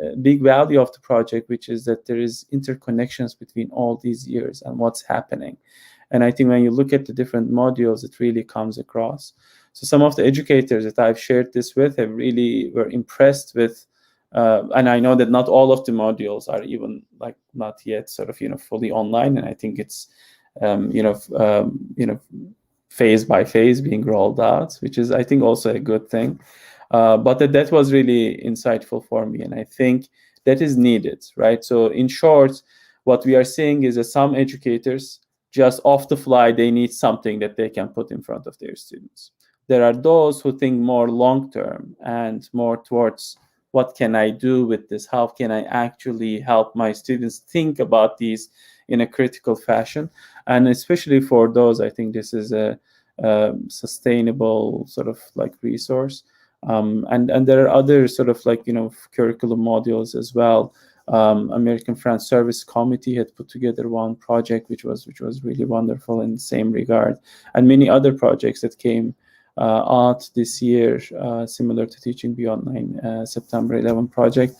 a big value of the project, which is that there is interconnections between all these years and what's happening. And I think when you look at the different modules, it really comes across. So some of the educators that I've shared this with have really were impressed with, and I know that not all of the modules are even not yet sort of fully online, and I think it's phase by phase being rolled out, which is, I think, also a good thing. But that was really insightful for me, and I think that is needed, right? So in short, what we are seeing is that some educators, just off the fly, they need something that they can put in front of their students. There are those who think more long-term and more towards, what can I do with this? How can I actually help my students think about these in a critical fashion? And especially for those, I think this is a sustainable sort of resource. And there are other sort of curriculum modules as well, American Friends Service Committee had put together one project which was really wonderful in the same regard, and many other projects that came out this year, similar to Teaching Beyond 9 September 11 project.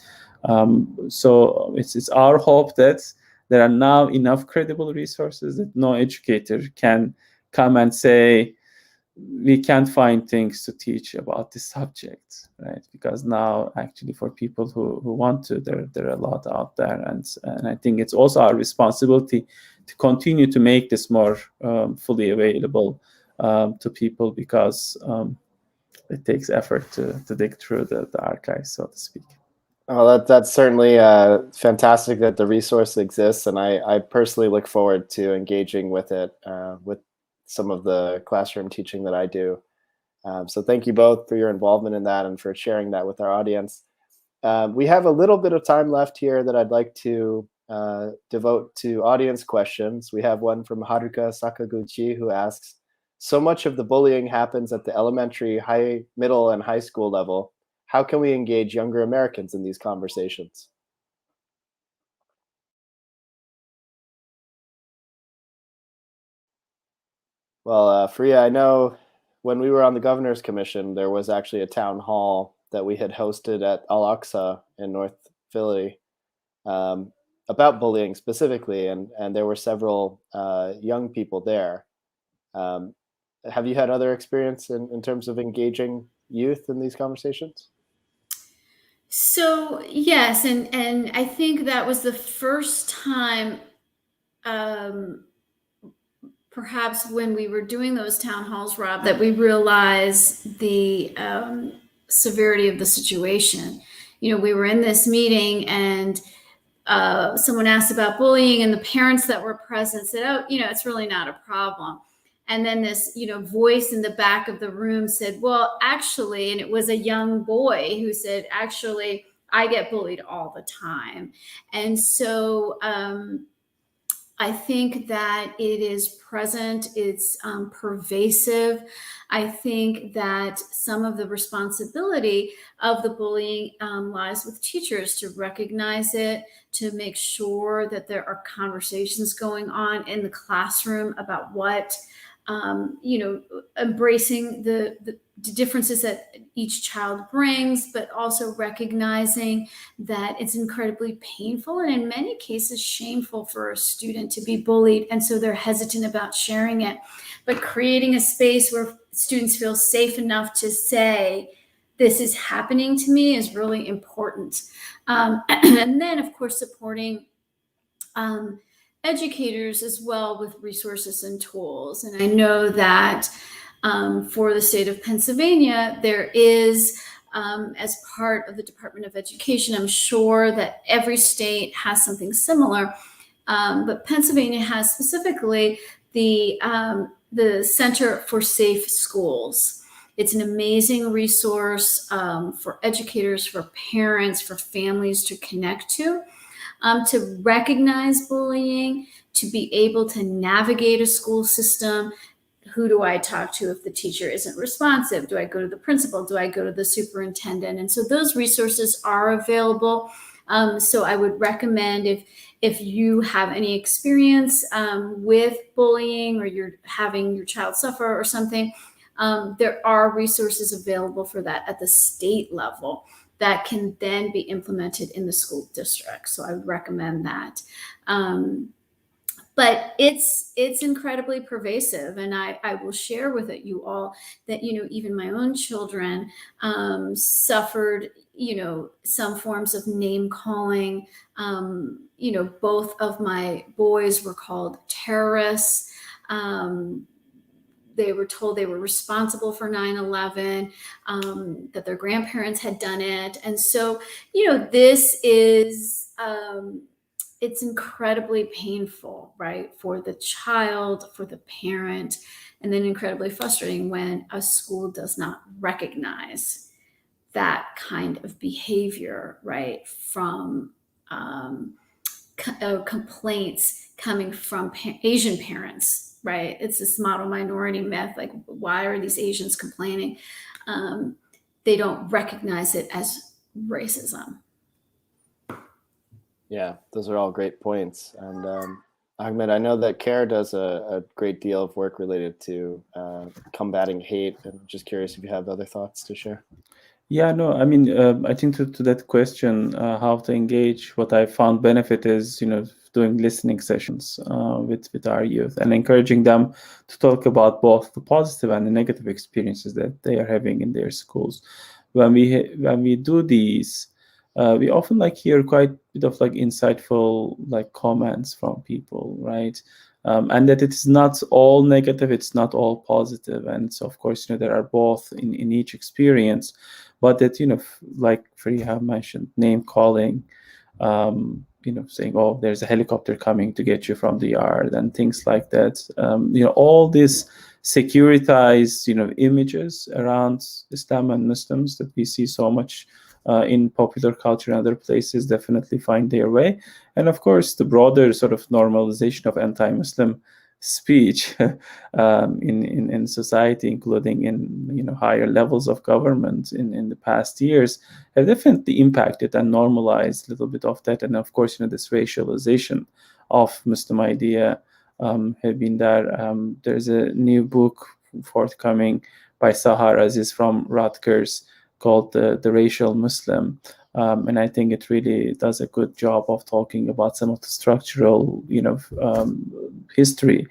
So it's our hope that there are now enough credible resources that no educator can come and say, we can't find things to teach about this subject, right? Because now actually for people who want to, there are a lot out there. And I think it's also our responsibility to continue to make this more fully available to people, because it takes effort to dig through the archives, so to speak. Well, that's certainly fantastic that the resource exists, and I personally look forward to engaging with it with some of the classroom teaching that I do. So thank you both for your involvement in that and for sharing that with our audience. We have a little bit of time left here that I'd like to devote to audience questions. We have one from Haruka Sakaguchi, who asks, so much of the bullying happens at the elementary, middle, and high school level. How can we engage younger Americans in these conversations? Well, Fariha, I know when we were on the Governor's Commission, there was actually a town hall that we had hosted at Al-Aqsa in North Philly about bullying specifically, and there were several young people there. Have you had other experience in terms of engaging youth in these conversations? So yes, and I think that was the first time, perhaps when we were doing those town halls, Rob, that we realized the severity of the situation. You know, we were in this meeting and someone asked about bullying, and the parents that were present said, oh, you know, it's really not a problem. And then this, you know, voice in the back of the room said, well, actually, and it was a young boy who said, actually, I get bullied all the time. And so I think that it is present, it's pervasive. I think that some of the responsibility of the bullying lies with teachers to recognize it, to make sure that there are conversations going on in the classroom about what, you know, embracing the differences that each child brings, but also recognizing that it's incredibly painful and in many cases shameful for a student to be bullied. And so they're hesitant about sharing it. But creating a space where students feel safe enough to say, this is happening to me, is really important. And then, of course, supporting educators as well with resources and tools. And I know that for the state of Pennsylvania, there is, as part of the Department of Education, I'm sure that every state has something similar, but Pennsylvania has specifically the Center for Safe Schools. It's an amazing resource for educators, for parents, for families to connect to recognize bullying, to be able to navigate a school system. Who do I talk to if the teacher isn't responsive? Do I go to the principal? Do I go to the superintendent? And so those resources are available. So I would recommend, if you have any experience with bullying, or you're having your child suffer or something, there are resources available for that at the state level that can then be implemented in the school district. So I would recommend that. But it's incredibly pervasive, and I will share with you all that, you know, even my own children suffered, you know, some forms of name calling. You know, both of my boys were called terrorists. They were told they were responsible for 9/11, that their grandparents had done it. And so, you know, this is, it's incredibly painful, right? For the child, for the parent, and then incredibly frustrating when a school does not recognize that kind of behavior, right? From complaints coming from Asian parents, right? It's this model minority myth. Like, why are these Asians complaining? They don't recognize it as racism. Yeah, those are all great points. And Ahmed, I know that CARE does a great deal of work related to combating hate. I'm just curious if you have other thoughts to share. Yeah, no, I mean, I think to that question, how to engage, what I found benefit is, doing listening sessions with our youth and encouraging them to talk about both the positive and the negative experiences that they are having in their schools. When we do these, we often hear quite a bit of insightful comments from people, right? And that it's not all negative, it's not all positive, and so of course there are both in each experience, but that like Fariha mentioned, name calling, saying, oh, there's a helicopter coming to get you from the yard and things like that. All these securitized images around Islam and Muslims that we see so much in popular culture and other places definitely find their way. And of course, the broader sort of normalization of anti-Muslim speech in society, including in higher levels of government in the past years, have definitely impacted and normalized a little bit of that. And of course, this racialization of Muslim idea have been there. There's a new book forthcoming by Sahar Aziz from Rutgers called the Racial Muslim. And I think it really does a good job of talking about some of the structural, history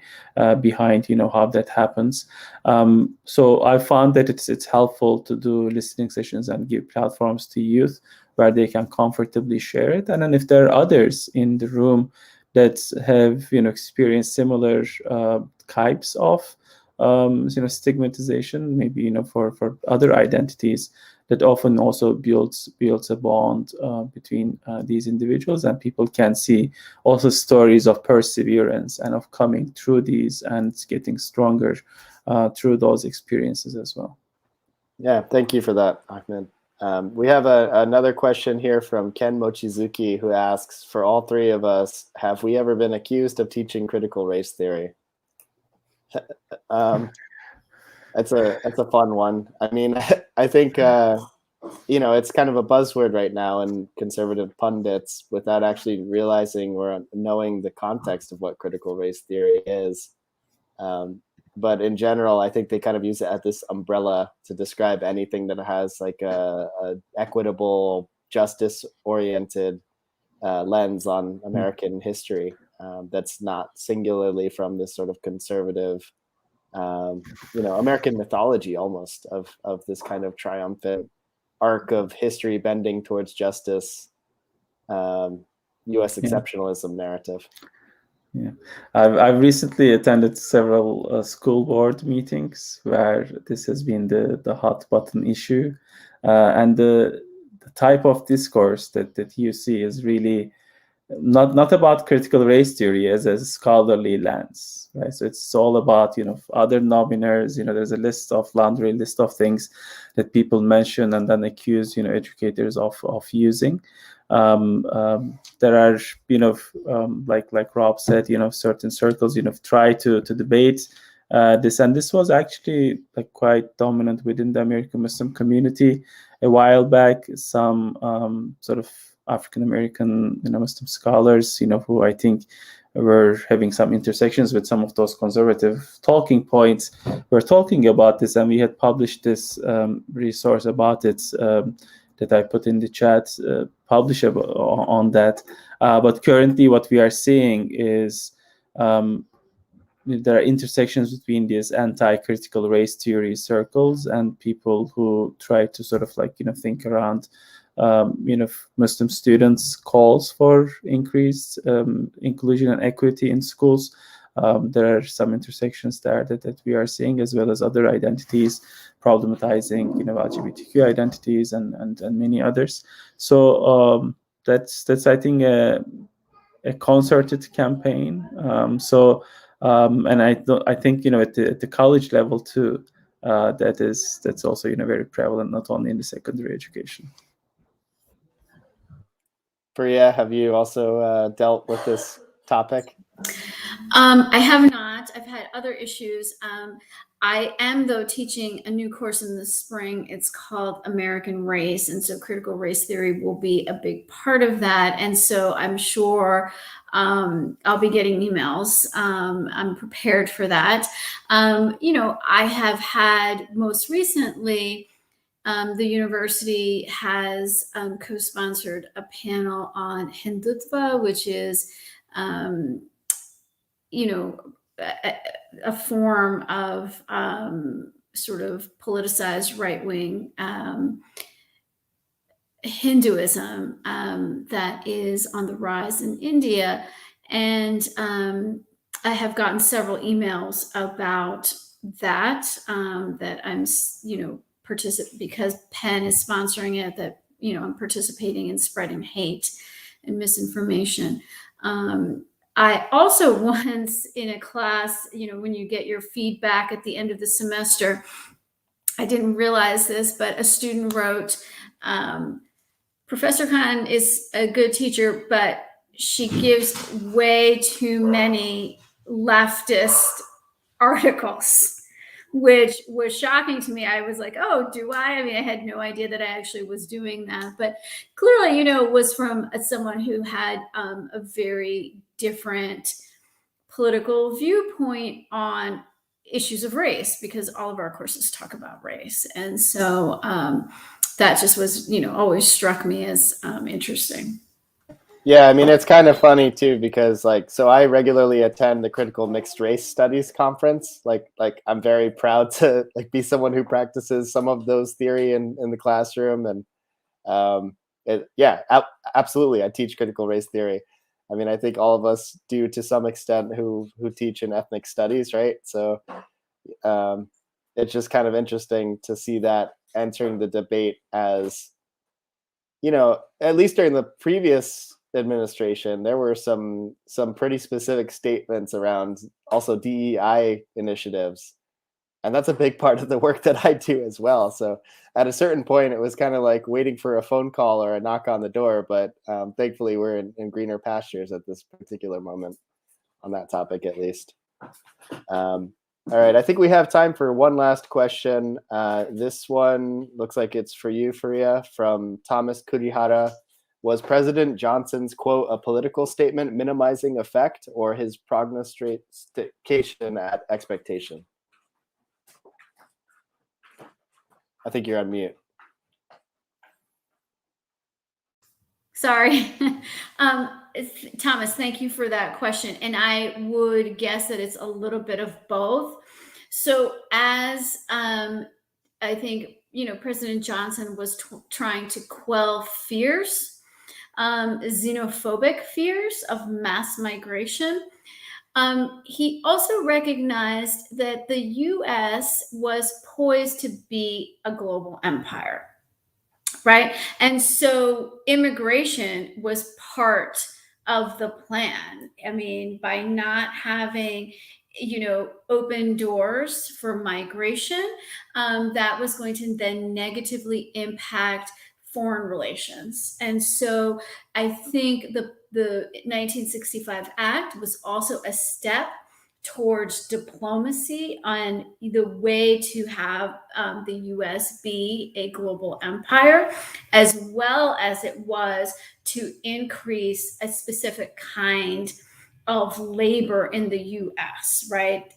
behind, how that happens. So I found that it's helpful to do listening sessions and give platforms to youth where they can comfortably share it. And then if there are others in the room that have, experienced similar types of, stigmatization, maybe, for other identities, that often also builds a bond between these individuals, and people can see also stories of perseverance and of coming through these and getting stronger through those experiences as well. Yeah, thank you for that, Ahmed. We have another question here from Ken Mochizuki, who asks, for all three of us, have we ever been accused of teaching critical race theory? That's a fun one. I mean, I think it's kind of a buzzword right now in conservative pundits without actually realizing or knowing the context of what critical race theory is. But in general, I think they kind of use it as this umbrella to describe anything that has a equitable, justice-oriented lens on American history that's not singularly from this sort of conservative, American mythology almost of this kind of triumphant arc of history bending towards justice, U.S. exceptionalism narrative. Yeah, I've recently attended several school board meetings where this has been the hot button issue, and the type of discourse that you see is really not about critical race theory as a scholarly lens, right? So it's all about other nominers. There's a laundry list of things that people mention and then accuse educators of using. There are like Rob said, certain circles try to debate this, and this was actually quite dominant within the American Muslim community a while back. Some sort of African American Muslim scholars who I think were having some intersections with some of those conservative talking points were talking about this, and we had published this resource about it that I put in the chat, publishable on that. But currently what we are seeing is there are intersections between these anti-critical race theory circles and people who try to sort of think around Muslim students' calls for increased inclusion and equity in schools. There are some intersections there that we are seeing, as well as other identities problematizing LGBTQ identities and many others. So that's I think a concerted campaign. And I think at the college level too, that's also very prevalent, not only in the secondary education. Fariha, have you also dealt with this topic? I have not. I've had other issues. I am, though, teaching a new course in the spring. It's called American Race. And so critical race theory will be a big part of that. And so I'm sure I'll be getting emails. I'm prepared for that. I have had most recently, the university has co-sponsored a panel on Hindutva, which is, a form of sort of politicized right-wing Hinduism that is on the rise in India. And I have gotten several emails about that, that I'm, because Penn is sponsoring it, that, I'm participating in spreading hate and misinformation. I also once in a class, when you get your feedback at the end of the semester, I didn't realize this, but a student wrote, Professor Khan is a good teacher, but she gives way too many leftist articles, which was shocking to me. I was like, oh, do I? I mean, I had no idea that I actually was doing that. But clearly, it was from someone who had a very different political viewpoint on issues of race, because all of our courses talk about race. And so that just was, always struck me as interesting. Yeah, I mean, it's kind of funny too, because so I regularly attend the Critical Mixed Race Studies conference. Like I'm very proud to be someone who practices some of those theory in the classroom. And absolutely, I teach critical race theory. I mean, I think all of us do to some extent who teach in ethnic studies, right? So it's just kind of interesting to see that entering the debate as, at least during the previous administration, there were some pretty specific statements around also DEI initiatives. And that's a big part of the work that I do as well. So at a certain point, it was kind of like waiting for a phone call or a knock on the door. But thankfully, we're in greener pastures at this particular moment on that topic, at least. All right, I think we have time for one last question. This one looks like it's for you, Fariha, from Thomas Kurihara. Was President Johnson's quote a political statement minimizing effect, or his prognostication at expectation? I think you're on mute. Sorry. Thomas, thank you for that question. And I would guess that it's a little bit of both. So as I think, President Johnson was trying to quell fears, xenophobic fears of mass migration, he also recognized that the U.S. was poised to be a global empire, right? And so immigration was part of the plan. I mean, by not having, open doors for migration, that was going to then negatively impact foreign relations. And so I think the 1965 Act was also a step towards diplomacy on the way to have the US be a global empire, as well as it was to increase a specific kind of labor in the US, right?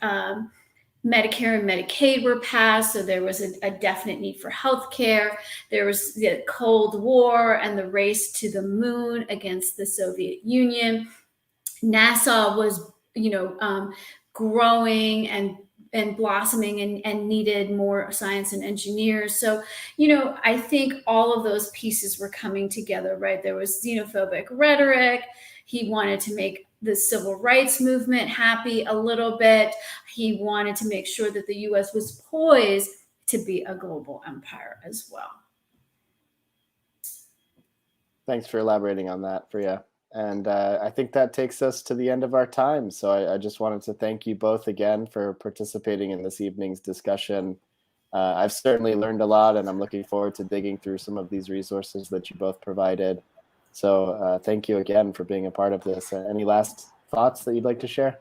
Medicare and Medicaid were passed, so there was a definite need for healthcare. There was the Cold War and the race to the moon against the Soviet Union. NASA was, growing and blossoming and needed more science and engineers. So, I think all of those pieces were coming together, right? There was xenophobic rhetoric. He wanted to make the civil rights movement happy a little bit. He wanted to make sure that the US was poised to be a global empire as well. Thanks for elaborating on that, Fariha. And I think that takes us to the end of our time. So I just wanted to thank you both again for participating in this evening's discussion. I've certainly learned a lot, and I'm looking forward to digging through some of these resources that you both provided. So thank you again for being a part of this. Any last thoughts that you'd like to share?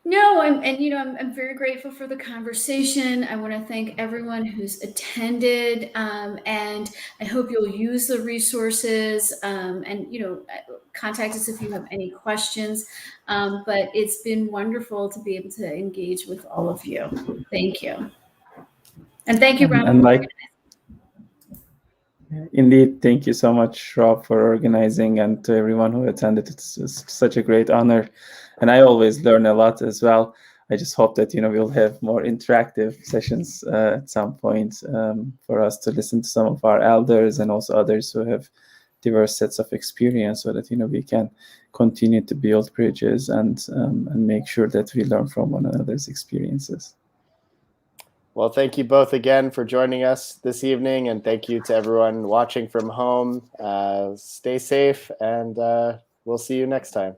No, No, and you know, I'm very grateful for the conversation. I want to thank everyone who's attended, and I hope you'll use the resources, and you know, contact us if you have any questions. But it's been wonderful to be able to engage with all of you. Thank you, and thank you, Rob. And like, indeed, thank you so much, Rob, for organizing, and to everyone who attended. It's such a great honor, and I always learn a lot as well. I just hope that we'll have more interactive sessions at some point for us to listen to some of our elders and also others who have diverse sets of experience, so that we can continue to build bridges and make sure that we learn from one another's experiences. Well, thank you both again for joining us this evening, and thank you to everyone watching from home. Stay safe, and we'll see you next time.